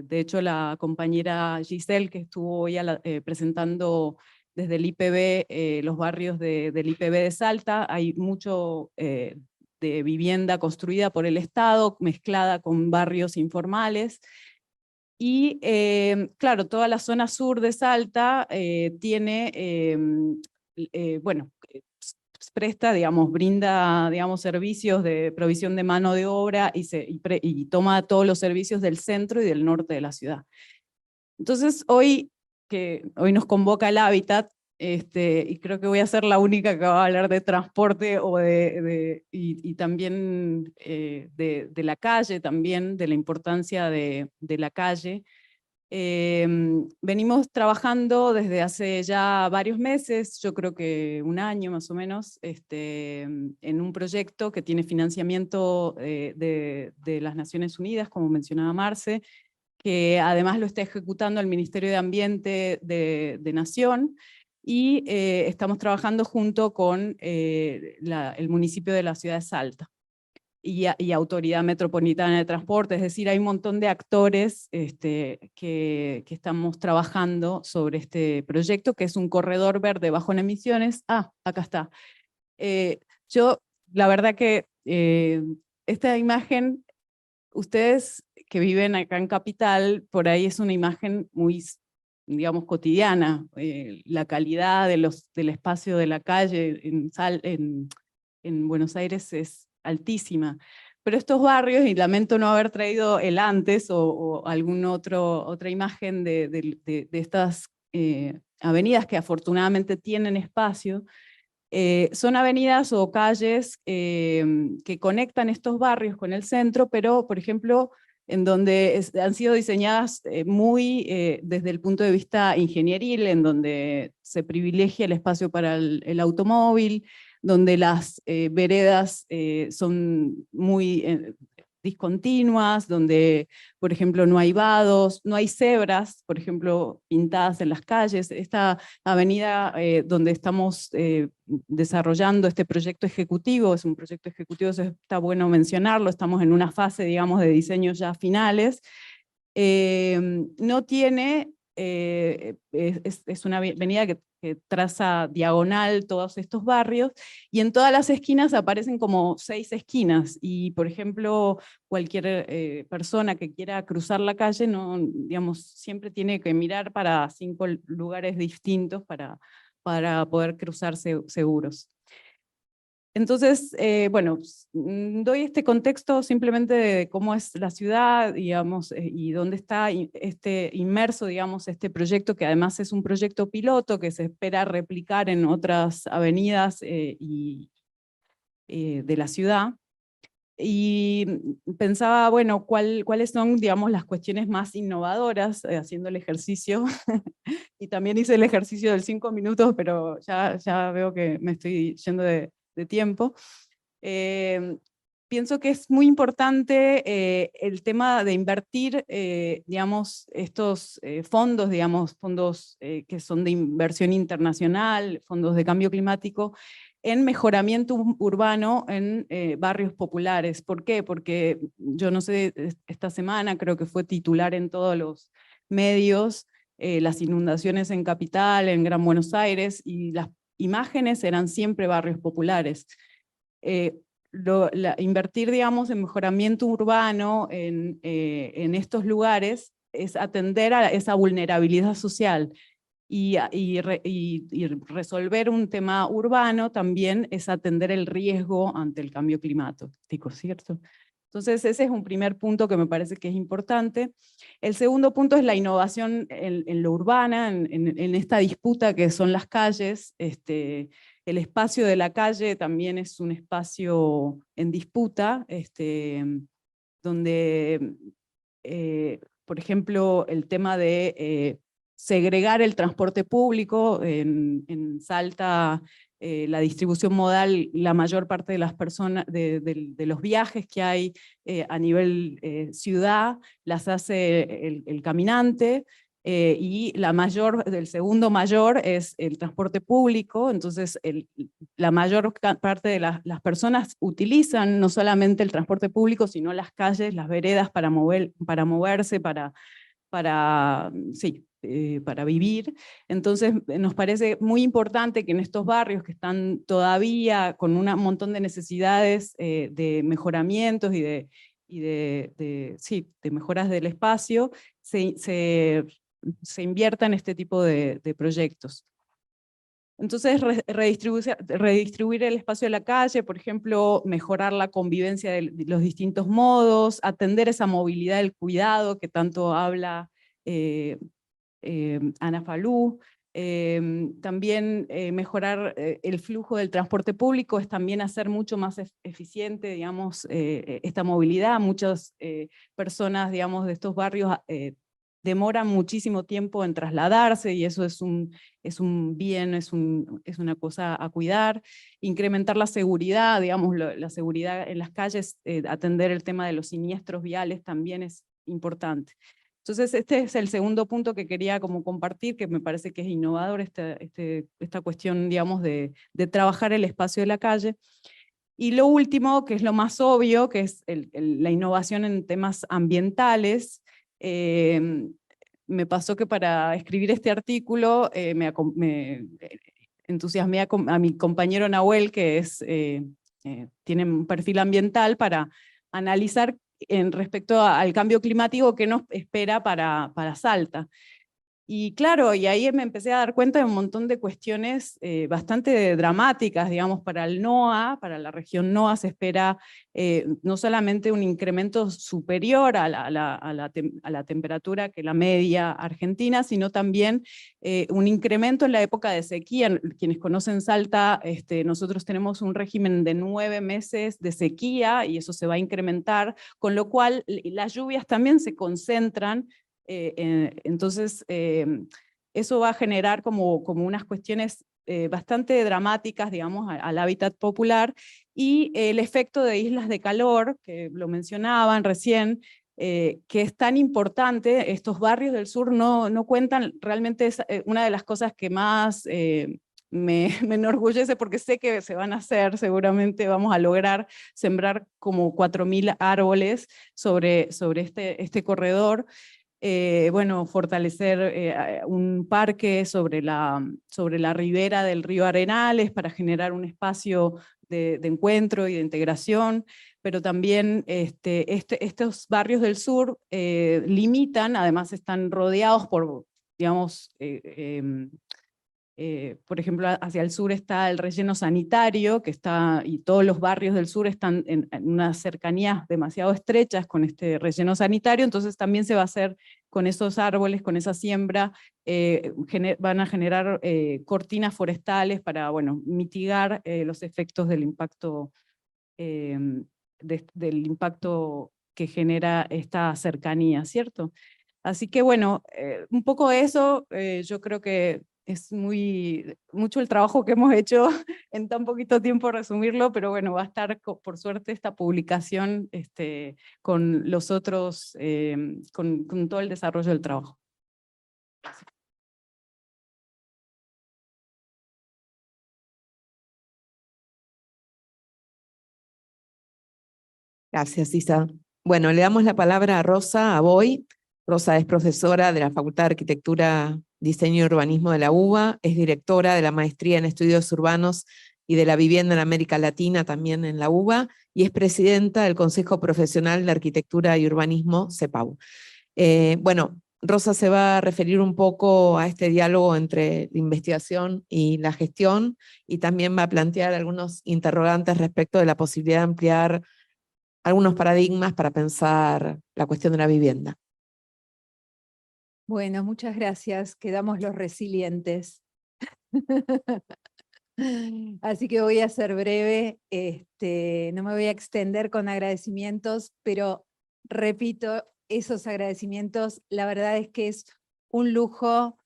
hecho, la compañera Giselle, que estuvo hoy presentando desde el IPB, los barrios del IPB de Salta, hay mucho de vivienda construida por el Estado, mezclada con barrios informales. Y claro, toda la zona sur de Salta tiene, bueno, presta, digamos, brinda, digamos, servicios de provisión de mano de obra y toma todos los servicios del centro y del norte de la ciudad. Entonces hoy nos convoca el Hábitat, y creo que voy a ser la única que va a hablar de transporte y también de la calle, también de la importancia de la calle. Venimos trabajando desde hace ya varios meses, yo creo que un año más o menos, en un proyecto que tiene financiamiento de las Naciones Unidas, como mencionaba Marce, que además lo está ejecutando el Ministerio de Ambiente de Nación, y estamos trabajando junto con el municipio de la ciudad de Salta. y Autoridad Metropolitana de Transporte, es decir, hay un montón de actores que estamos trabajando sobre este proyecto, que es un corredor verde bajo en emisiones. Ah, acá está. Yo, la verdad que esta imagen, ustedes que viven acá en Capital, por ahí es una imagen muy, digamos, cotidiana. La calidad del espacio de la calle en Buenos Aires es altísima. Pero estos barrios, y lamento no haber traído el antes o alguna otra imagen de estas avenidas que afortunadamente tienen espacio, son avenidas o calles que conectan estos barrios con el centro, pero, por ejemplo, en donde han sido diseñadas muy desde el punto de vista ingenieril, en donde se privilegia el espacio para el automóvil, donde las veredas son muy discontinuas, donde, por ejemplo, no hay vados, no hay cebras, por ejemplo, pintadas en las calles. Esta avenida donde estamos desarrollando este proyecto ejecutivo, es un proyecto ejecutivo, eso está bueno mencionarlo, estamos en una fase, digamos, de diseño ya finales, no tiene, es una avenida que traza diagonal todos estos barrios, y en todas las esquinas aparecen como 6 esquinas, y por ejemplo, cualquier persona que quiera cruzar la calle, no, digamos, siempre tiene que mirar para 5 lugares distintos para poder cruzarse seguros. Entonces, bueno, doy este contexto simplemente de cómo es la ciudad, digamos, y dónde está inmerso, digamos, este proyecto, que además es un proyecto piloto que se espera replicar en otras avenidas de la ciudad. Y pensaba, bueno, cuáles son, digamos, las cuestiones más innovadoras, haciendo el ejercicio, y también hice el ejercicio del 5 minutos, pero ya veo que me estoy yendo de tiempo. Pienso que es muy importante el tema de invertir, digamos, estos fondos, digamos, fondos que son de inversión internacional, fondos de cambio climático, en mejoramiento urbano en barrios populares. ¿Por qué? Porque yo no sé, esta semana creo que fue titular en todos los medios, las inundaciones en Capital, en Gran Buenos Aires, y las imágenes eran siempre barrios populares. Invertir, digamos, en mejoramiento urbano en estos lugares es atender a esa vulnerabilidad social, y resolver un tema urbano también es atender el riesgo ante el cambio climático, ¿cierto? Entonces ese es un primer punto que me parece que es importante. El segundo punto es la innovación en lo urbana, en esta disputa que son las calles. El espacio de la calle también es un espacio en disputa, donde, por ejemplo, el tema de segregar el transporte público, en Salta, la distribución modal, la mayor parte de las personas, de los viajes que hay a nivel ciudad, las hace el caminante, y el segundo mayor es el transporte público. Entonces la mayor parte de las personas utilizan no solamente el transporte público, sino las calles, las veredas para moverse, para vivir. Entonces nos parece muy importante que en estos barrios que están todavía con un montón de necesidades de mejoramientos y de mejoras del espacio, se invierta en este tipo de proyectos. Entonces, redistribuir el espacio de la calle, por ejemplo, mejorar la convivencia de los distintos modos, atender esa movilidad del cuidado que tanto habla Ana Falú. También mejorar el flujo del transporte público es también hacer mucho más eficiente, digamos, esta movilidad. Muchas personas, digamos, de estos barrios demoran muchísimo tiempo en trasladarse, y eso es un bien, es una cosa a cuidar. Incrementar la seguridad, digamos, la seguridad en las calles, atender el tema de los siniestros viales también es importante. Entonces este es el segundo punto que quería como compartir, que me parece que es innovador, esta cuestión, digamos, de trabajar el espacio de la calle. Y lo último, que es lo más obvio, que es la innovación en temas ambientales. Me pasó que para escribir este artículo me entusiasmé a mi compañero Nahuel, que tiene un perfil ambiental, para analizar en respecto al cambio climático qué nos espera para Salta. Y claro, y ahí me empecé a dar cuenta de un montón de cuestiones bastante dramáticas, digamos, para el NOA, para la región NOA se espera no solamente un incremento superior a la temperatura que la media argentina, sino también un incremento en la época de sequía. Quienes conocen Salta, nosotros tenemos un régimen de 9 meses de sequía y eso se va a incrementar, con lo cual las lluvias también se concentran. Entonces, eso va a generar como unas cuestiones bastante dramáticas, digamos, al hábitat popular, y el efecto de islas de calor, que lo mencionaban recién, que es tan importante. Estos barrios del sur no cuentan, realmente es una de las cosas que más me enorgullece, porque sé que se van a hacer, seguramente vamos a lograr sembrar como 4000 árboles sobre este corredor. Bueno, fortalecer un parque sobre la ribera del río Arenales para generar un espacio de encuentro y de integración, pero también estos barrios del sur limitan, además están rodeados por, digamos, por ejemplo, hacia el sur está el relleno sanitario, y todos los barrios del sur están en unas cercanías demasiado estrechas con este relleno sanitario, entonces también se va a hacer con esos árboles, con esa siembra, van a generar cortinas forestales para, bueno, mitigar los efectos del impacto, del impacto que genera esta cercanía, ¿cierto? Así que bueno, un poco eso, yo creo que es mucho el trabajo que hemos hecho en tan poquito tiempo resumirlo, pero bueno, va a estar por suerte esta publicación con los otros, con todo el desarrollo del trabajo. Gracias, Isa. Bueno, le damos la palabra a Rosa Aboy. Rosa es profesora de la Facultad de Arquitectura, Diseño y Urbanismo de la UBA, es directora de la Maestría en Estudios Urbanos y de la Vivienda en América Latina, también en la UBA, y es presidenta del Consejo Profesional de Arquitectura y Urbanismo, CEPAU. Bueno, Rosa se va a referir un poco a este diálogo entre la investigación y la gestión, y también va a plantear algunos interrogantes respecto de la posibilidad de ampliar algunos paradigmas para pensar la cuestión de la vivienda. Bueno, muchas gracias. Quedamos los resilientes. Así que voy a ser breve, no me voy a extender con agradecimientos, pero repito, esos agradecimientos, la verdad es que es un lujo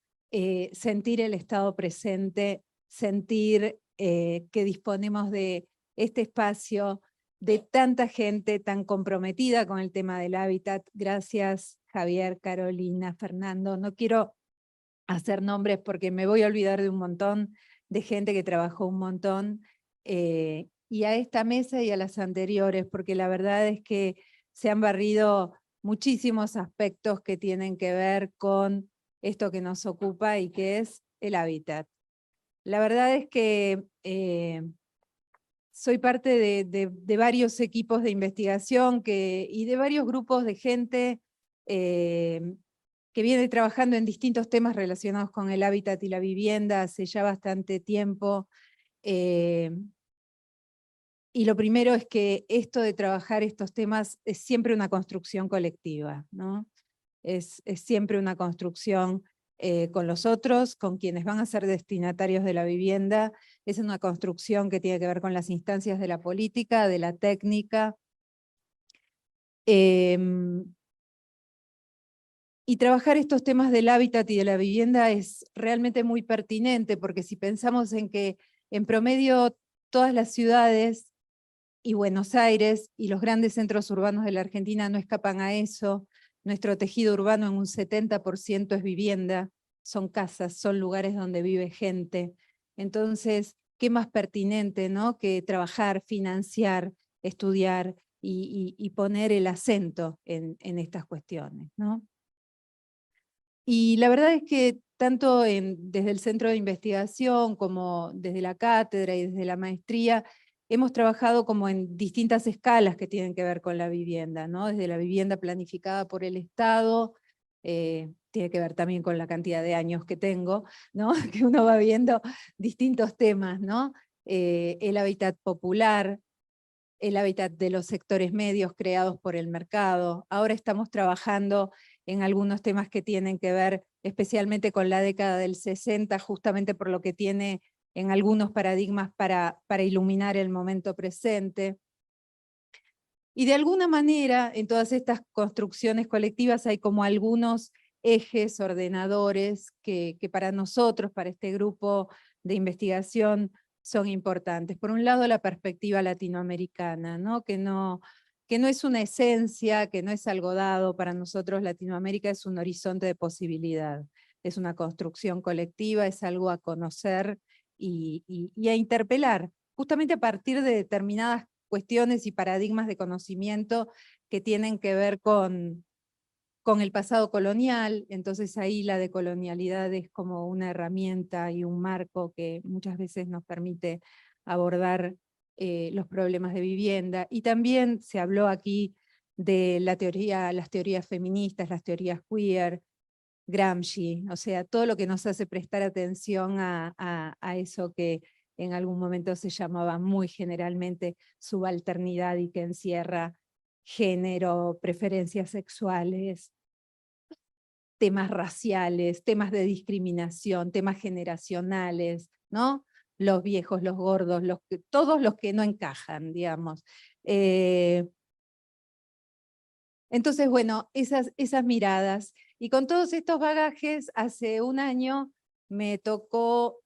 sentir el estado presente, sentir que disponemos de este espacio, de tanta gente tan comprometida con el tema del hábitat. Gracias, Javier, Carolina, Fernando. No quiero hacer nombres porque me voy a olvidar de un montón de gente que trabajó un montón, y a esta mesa y a las anteriores, porque la verdad es que se han barrido muchísimos aspectos que tienen que ver con esto que nos ocupa y que es el hábitat. La verdad es que soy parte de varios equipos de investigación y de varios grupos de gente que viene trabajando en distintos temas relacionados con el hábitat y la vivienda hace ya bastante tiempo. Y lo primero es que esto de trabajar estos temas es siempre una construcción colectiva, ¿no? Es siempre una construcción con los otros, con quienes van a ser destinatarios de la vivienda. Es una construcción que tiene que ver con las instancias de la política, de la técnica. Y trabajar estos temas del hábitat y de la vivienda es realmente muy pertinente, porque si pensamos en que en promedio todas las ciudades y Buenos Aires y los grandes centros urbanos de la Argentina no escapan a eso, nuestro tejido urbano en un 70% es vivienda, son casas, son lugares donde vive gente. Entonces, qué más pertinente, ¿no?, que trabajar, financiar, estudiar y poner el acento en estas cuestiones, ¿no? Y la verdad es que tanto desde el centro de investigación como desde la cátedra y desde la maestría, hemos trabajado como en distintas escalas que tienen que ver con la vivienda, ¿no? Desde la vivienda planificada por el Estado, tiene que ver también con la cantidad de años que tengo, ¿no? Que uno va viendo distintos temas, ¿no? El hábitat popular, el hábitat de los sectores medios creados por el mercado. Ahora estamos trabajando en algunos temas que tienen que ver especialmente con la década del 60, justamente por lo que tiene en algunos paradigmas para iluminar el momento presente. Y de alguna manera, en todas estas construcciones colectivas hay como algunos ejes ordenadores que para nosotros, para este grupo de investigación, son importantes. Por un lado, la perspectiva latinoamericana, ¿no? Que no es una esencia, que no es algo dado. Para nosotros Latinoamérica es un horizonte de posibilidad, es una construcción colectiva, es algo a conocer y a interpelar, justamente a partir de determinadas cuestiones y paradigmas de conocimiento que tienen que ver con el pasado colonial. Entonces ahí la decolonialidad es como una herramienta y un marco que muchas veces nos permite abordar los problemas de vivienda. Y también se habló aquí de las teorías feministas, las teorías queer, Gramsci, o sea, todo lo que nos hace prestar atención a eso que en algún momento se llamaba muy generalmente subalternidad y que encierra género, preferencias sexuales, temas raciales, temas de discriminación, temas generacionales, ¿no? Los viejos, los gordos, todos los que no encajan, digamos. Entonces, bueno, esas miradas. Y con todos estos bagajes, hace un año me tocó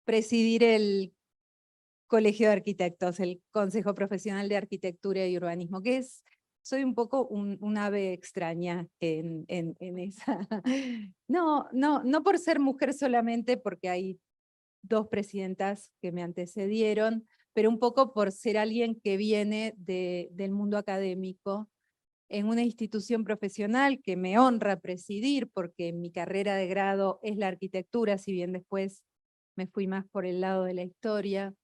presidir el Colegio de Arquitectos, el Consejo Profesional de Arquitectura y Urbanismo, que soy un poco un ave extraña en esa. No por ser mujer solamente, porque hay 2 presidentas que me antecedieron, pero un poco por ser alguien que viene del mundo académico, en una institución profesional que me honra presidir, porque mi carrera de grado es la arquitectura, si bien después me fui más por el lado de la historia.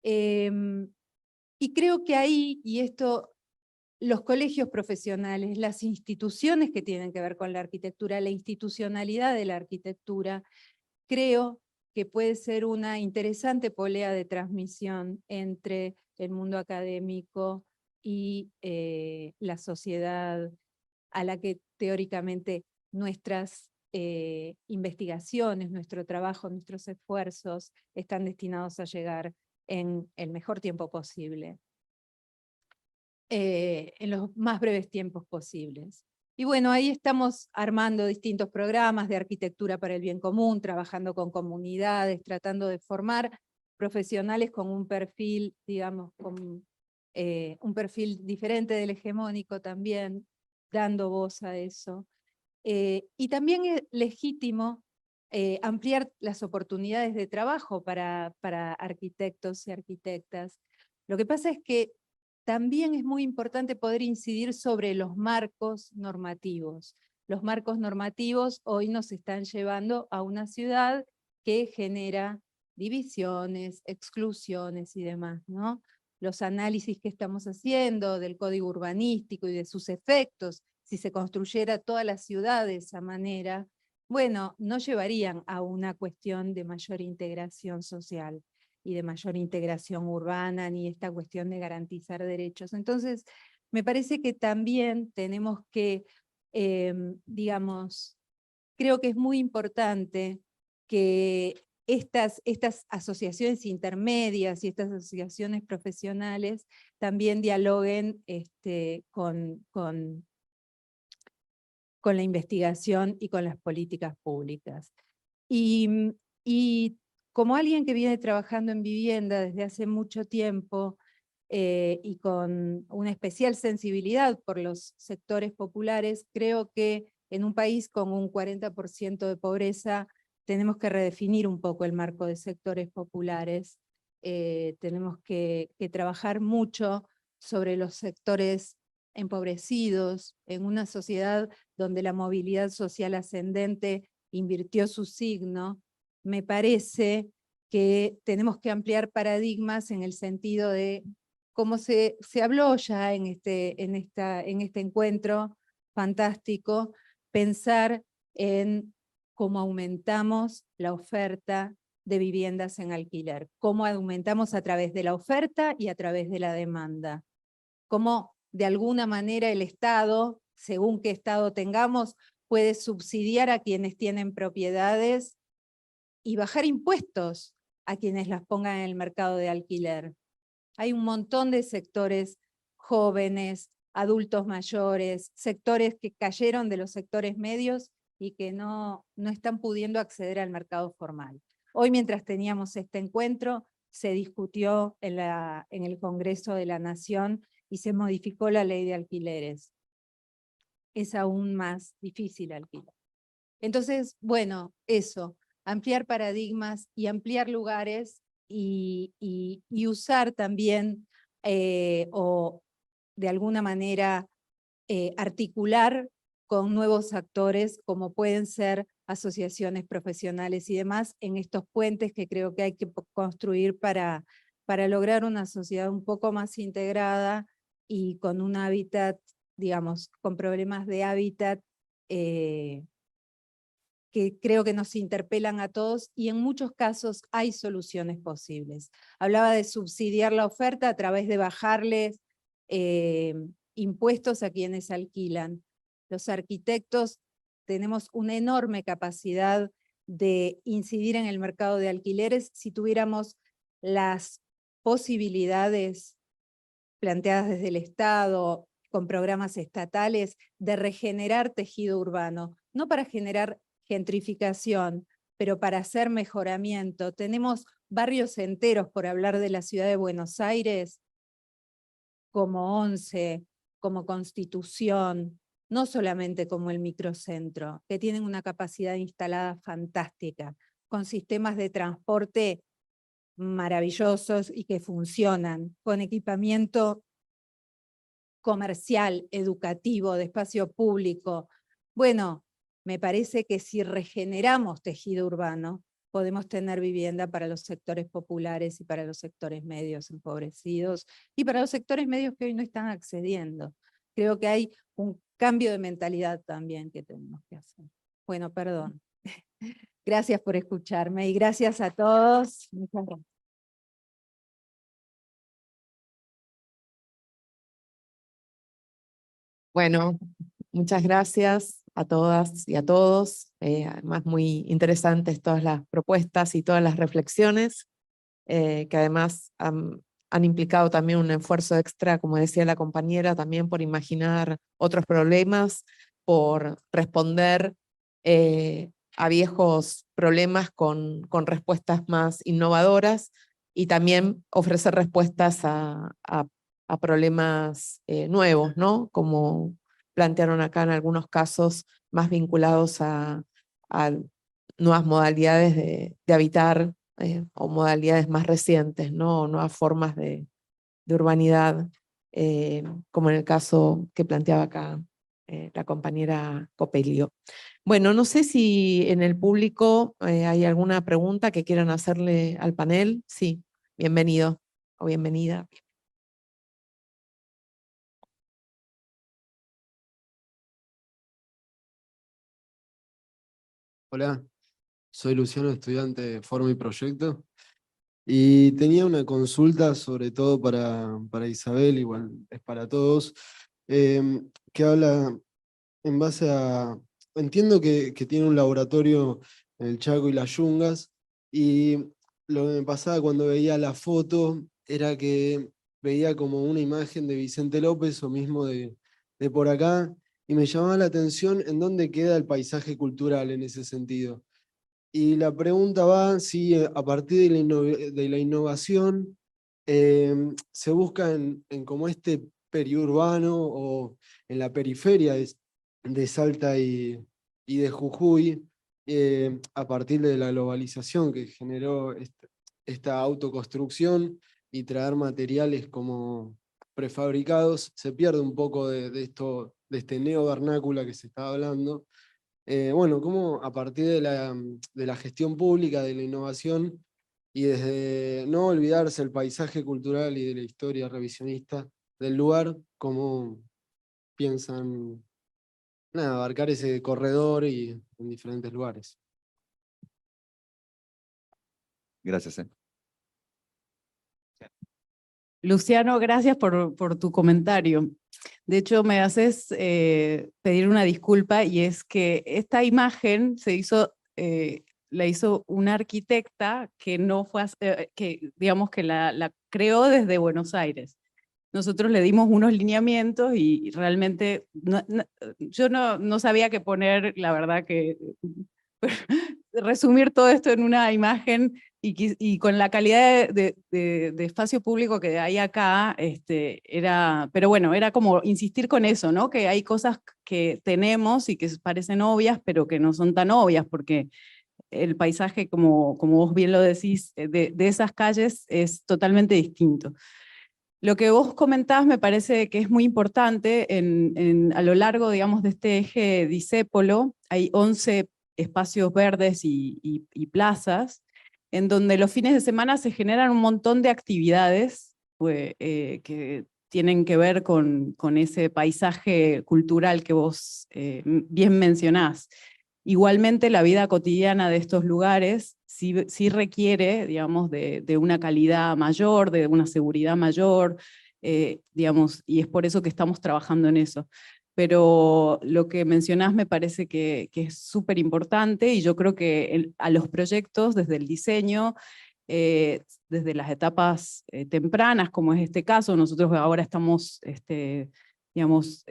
Y creo que ahí, y esto, los colegios profesionales, las instituciones que tienen que ver con la arquitectura, la institucionalidad de la arquitectura, creo que puede ser una interesante polea de transmisión entre el mundo académico y la sociedad a la que teóricamente nuestras investigaciones, nuestro trabajo, nuestros esfuerzos están destinados a llegar en el mejor tiempo posible, en los más breves tiempos posibles. Y bueno, ahí estamos armando distintos programas de arquitectura para el bien común, trabajando con comunidades, tratando de formar profesionales con un perfil, digamos, con un perfil diferente del hegemónico también, dando voz a eso. Y también es legítimo ampliar las oportunidades de trabajo para arquitectos y arquitectas. Lo que pasa es que también es muy importante poder incidir sobre los marcos normativos. Los marcos normativos hoy nos están llevando a una ciudad que genera divisiones, exclusiones y demás, ¿no? Los análisis que estamos haciendo del código urbanístico y de sus efectos, si se construyera toda la ciudad de esa manera, bueno, no llevarían a una cuestión de mayor integración social y de mayor integración urbana, ni esta cuestión de garantizar derechos. Entonces, me parece que también tenemos que, digamos, creo que es muy importante que estas asociaciones intermedias y estas asociaciones profesionales también dialoguen con la investigación y con las políticas públicas. Y como alguien que viene trabajando en vivienda desde hace mucho tiempo y con una especial sensibilidad por los sectores populares, creo que en un país con un 40% de pobreza tenemos que redefinir un poco el marco de sectores populares, tenemos que trabajar mucho sobre los sectores empobrecidos, en una sociedad donde la movilidad social ascendente invirtió su signo. Me parece que tenemos que ampliar paradigmas en el sentido de, como se habló ya en este encuentro fantástico, pensar en cómo aumentamos la oferta de viviendas en alquiler, cómo aumentamos a través de la oferta y a través de la demanda, cómo de alguna manera el Estado, según qué Estado tengamos, puede subsidiar a quienes tienen propiedades y bajar impuestos a quienes las pongan en el mercado de alquiler. Hay un montón de sectores jóvenes, adultos mayores, sectores que cayeron de los sectores medios y que no están pudiendo acceder al mercado formal. Hoy, mientras teníamos este encuentro, se discutió en el Congreso de la Nación y se modificó la ley de alquileres. Es aún más difícil alquilar. Entonces, bueno, eso, ampliar paradigmas y ampliar lugares y usar también, o de alguna manera articular con nuevos actores como pueden ser asociaciones profesionales y demás en estos puentes que creo que hay que construir para lograr una sociedad un poco más integrada y con un hábitat, digamos, con problemas de hábitat que creo que nos interpelan a todos y en muchos casos hay soluciones posibles. Hablaba de subsidiar la oferta a través de bajarles impuestos a quienes alquilan. Los arquitectos tenemos una enorme capacidad de incidir en el mercado de alquileres si tuviéramos las posibilidades planteadas desde el Estado, con programas estatales, de regenerar tejido urbano, no para generar gentrificación, pero para hacer mejoramiento. Tenemos barrios enteros, por hablar de la ciudad de Buenos Aires, como Once, como Constitución, no solamente como el microcentro, que tienen una capacidad instalada fantástica, con sistemas de transporte maravillosos y que funcionan, con equipamiento comercial, educativo, de espacio público. Bueno, me parece que si regeneramos tejido urbano, podemos tener vivienda para los sectores populares y para los sectores medios empobrecidos y para los sectores medios que hoy no están accediendo. Creo que hay un cambio de mentalidad también que tenemos que hacer. Bueno, perdón. Gracias por escucharme y gracias a todos. Muchas gracias. Bueno, muchas gracias a todas y a todos. Además, muy interesantes todas las propuestas y todas las reflexiones, que además han implicado también un esfuerzo extra, como decía la compañera, también por imaginar otros problemas, por responder a viejos problemas con respuestas más innovadoras y también ofrecer respuestas a problemas nuevos, ¿no? Como plantearon acá en algunos casos más vinculados a nuevas modalidades de habitar o modalidades más recientes, ¿no? Nuevas formas de urbanidad, como en el caso que planteaba acá la compañera Copelio. Bueno, no sé si en el público hay alguna pregunta que quieran hacerle al panel. Sí, bienvenido o bienvenida. Hola, soy Luciano, estudiante de Forma y Proyecto, y tenía una consulta sobre todo para Isabel, igual es para todos, que habla en base a... Entiendo que tiene un laboratorio en el Chaco y las Yungas, y lo que me pasaba cuando veía la foto era que veía como una imagen de Vicente López o mismo de por acá, y me llamaba la atención en dónde queda el paisaje cultural en ese sentido. Y la pregunta va si a partir de la innovación se busca en como este periurbano o en la periferia de Salta y de Jujuy, a partir de la globalización que generó esta autoconstrucción y traer materiales como prefabricados, se pierde un poco de este neovernácula que se estaba hablando. Bueno, cómo a partir de la gestión pública, de la innovación, y desde no olvidarse el paisaje cultural y de la historia revisionista del lugar, cómo piensan abarcar ese corredor y en diferentes lugares. Gracias. Luciano, gracias por tu comentario. De hecho, me haces pedir una disculpa, y es que esta imagen la hizo una arquitecta que no fue, que digamos que la creó desde Buenos Aires. Nosotros le dimos unos lineamientos y realmente yo no sabía qué poner, la verdad que resumir todo esto en una imagen y con la calidad de espacio público que hay acá, pero bueno, era como insistir con eso, ¿no? Que hay cosas que tenemos y que parecen obvias, pero que no son tan obvias, porque el paisaje, como vos bien lo decís, de esas calles es totalmente distinto. Lo que vos comentás me parece que es muy importante. A lo largo, digamos, de este eje disépolo, hay 11 espacios verdes y plazas, en donde los fines de semana se generan un montón de actividades que tienen que ver con ese paisaje cultural que vos bien mencionás. Igualmente, la vida cotidiana de estos lugares sí requiere, digamos, de una calidad mayor, de una seguridad mayor, digamos, y es por eso que estamos trabajando en eso. Pero lo que mencionás me parece que es súper importante, y yo creo que a los proyectos, desde el diseño, desde las etapas tempranas, como es este caso, nosotros ahora estamos digamos,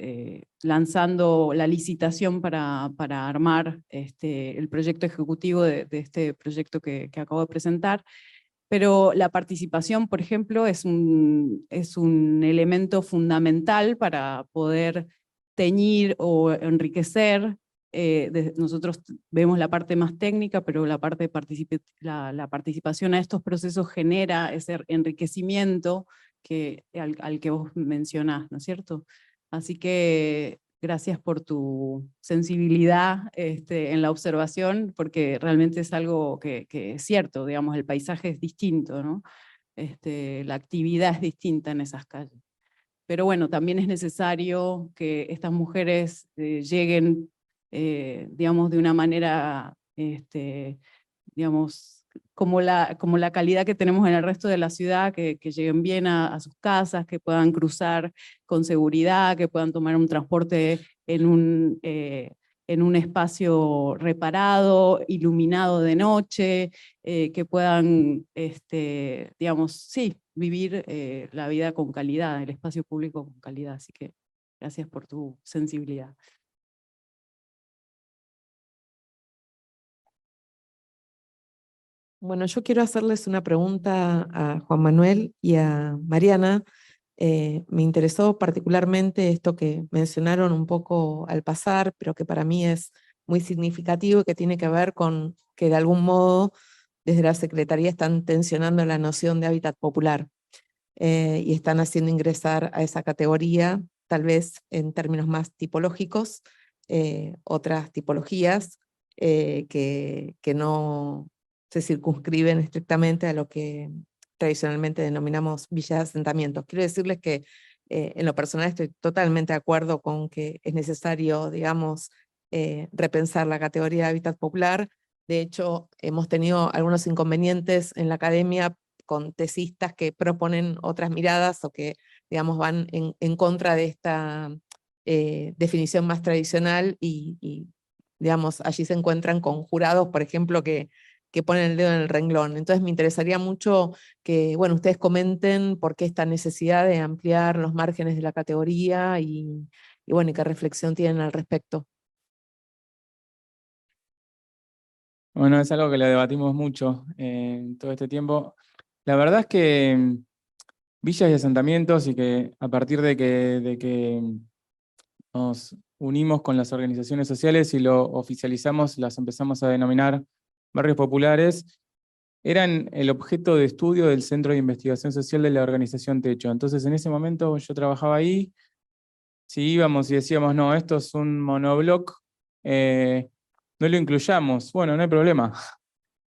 lanzando la licitación para armar el proyecto ejecutivo de este proyecto que acabo de presentar. Pero la participación, por ejemplo, es un elemento fundamental para poder teñir o enriquecer. Nosotros vemos la parte más técnica, pero la parte la participación a estos procesos genera ese enriquecimiento al que vos mencionás, ¿no es cierto? Así que gracias por tu sensibilidad en la observación, porque realmente es algo que es cierto, digamos, el paisaje es distinto, ¿no? La actividad es distinta en esas calles. Pero bueno, también es necesario que estas mujeres lleguen, digamos, de una manera, digamos, como la calidad que tenemos en el resto de la ciudad, que lleguen bien a sus casas, que puedan cruzar con seguridad, que puedan tomar un transporte en un espacio reparado, iluminado de noche, que puedan, digamos, sí, vivir la vida con calidad, el espacio público con calidad. Así que gracias por tu sensibilidad. Bueno, yo quiero hacerles una pregunta a Juan Manuel y a Mariana. Me interesó particularmente esto que mencionaron un poco al pasar, pero que para mí es muy significativo y que tiene que ver con que de algún modo desde la Secretaría están tensionando la noción de hábitat popular y están haciendo ingresar a esa categoría, tal vez en términos más tipológicos, otras tipologías que no se circunscriben estrictamente a lo que tradicionalmente denominamos villas de asentamientos. Quiero decirles que en lo personal estoy totalmente de acuerdo con que es necesario, digamos, repensar la categoría de hábitat popular. De hecho, hemos tenido algunos inconvenientes en la academia con tesistas que proponen otras miradas o que, digamos, van en contra de esta definición más tradicional y, digamos, allí se encuentran con jurados, por ejemplo, que ponen el dedo en el renglón. Entonces me interesaría mucho que, bueno, ustedes comenten por qué esta necesidad de ampliar los márgenes de la categoría y bueno, y qué reflexión tienen al respecto. Bueno, es algo que lo debatimos mucho en todo este tiempo. La verdad es que villas y asentamientos, y que a partir de que nos unimos con las organizaciones sociales y lo oficializamos, las empezamos a denominar barrios populares, eran el objeto de estudio del Centro de Investigación Social de la organización Techo. Entonces en ese momento yo trabajaba ahí, si íbamos y decíamos, no, esto es un monobloc, no lo incluyamos, bueno, no hay problema.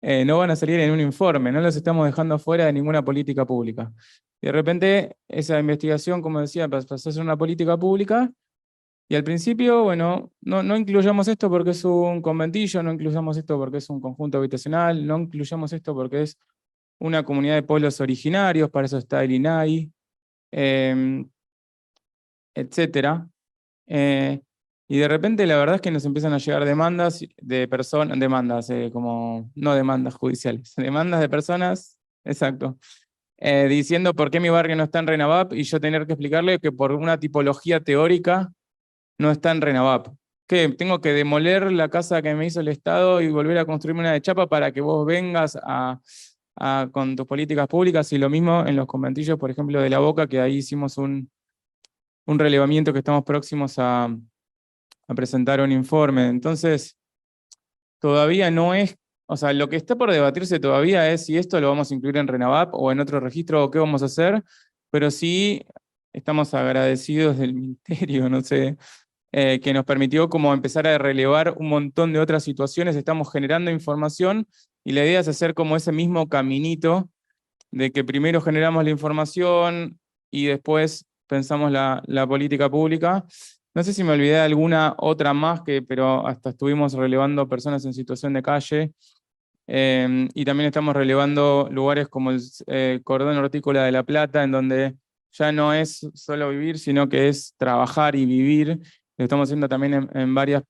No van a salir en un informe, no los estamos dejando fuera de ninguna política pública. Y de repente esa investigación, como decía, pasó a ser una política pública, y al principio, bueno, no incluyamos esto porque es un conventillo, no incluyamos esto porque es un conjunto habitacional, no incluyamos esto porque es una comunidad de pueblos originarios, para eso está el INAI, etcétera. Y de repente la verdad es que nos empiezan a llegar demandas de personas, como no demandas judiciales, demandas de personas, exacto, diciendo por qué mi barrio no está en RENAVAP y yo tener que explicarle que por una tipología teórica no está en RENAVAP. ¿Qué? ¿Tengo que demoler la casa que me hizo el Estado y volver a construirme una de chapa para que vos vengas con tus políticas públicas? Y lo mismo en los conventillos, por ejemplo, de La Boca, que ahí hicimos un relevamiento que estamos próximos a presentar un informe. Entonces, todavía no es, o sea, lo que está por debatirse todavía es si esto lo vamos a incluir en RENAVAP o en otro registro o qué vamos a hacer, pero sí estamos agradecidos del ministerio, no sé, que nos permitió como empezar a relevar un montón de otras situaciones, estamos generando información y la idea es hacer como ese mismo caminito de que primero generamos la información y después pensamos la política pública. No sé si me olvidé de alguna otra más, pero hasta estuvimos relevando personas en situación de calle, y también estamos relevando lugares como el Cordón Hortícola de La Plata, en donde ya no es solo vivir, sino que es trabajar y vivir. Lo estamos haciendo también en varias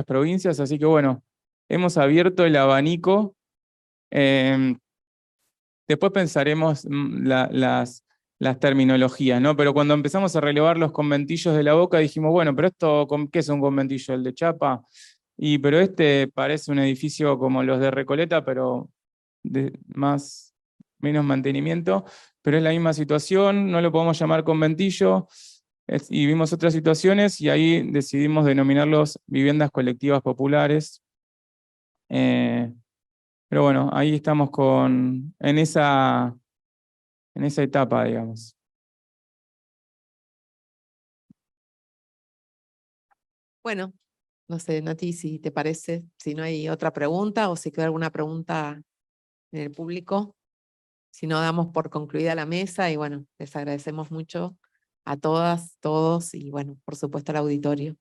provincias, así que bueno, hemos abierto el abanico. Después pensaremos las terminologías, ¿no? Pero cuando empezamos a relevar los conventillos de La Boca, dijimos, bueno, pero esto, ¿qué es un conventillo? ¿El de chapa? Pero este parece un edificio como los de Recoleta, pero menos mantenimiento, pero es la misma situación, no lo podemos llamar conventillo, y vimos otras situaciones, y ahí decidimos denominarlos viviendas colectivas populares. Pero bueno, ahí estamos en esa etapa, digamos. Bueno, no sé, Nati, si te parece, si no hay otra pregunta o si queda alguna pregunta en el público, si no damos por concluida la mesa y bueno, les agradecemos mucho a todas, todos y bueno, por supuesto al auditorio.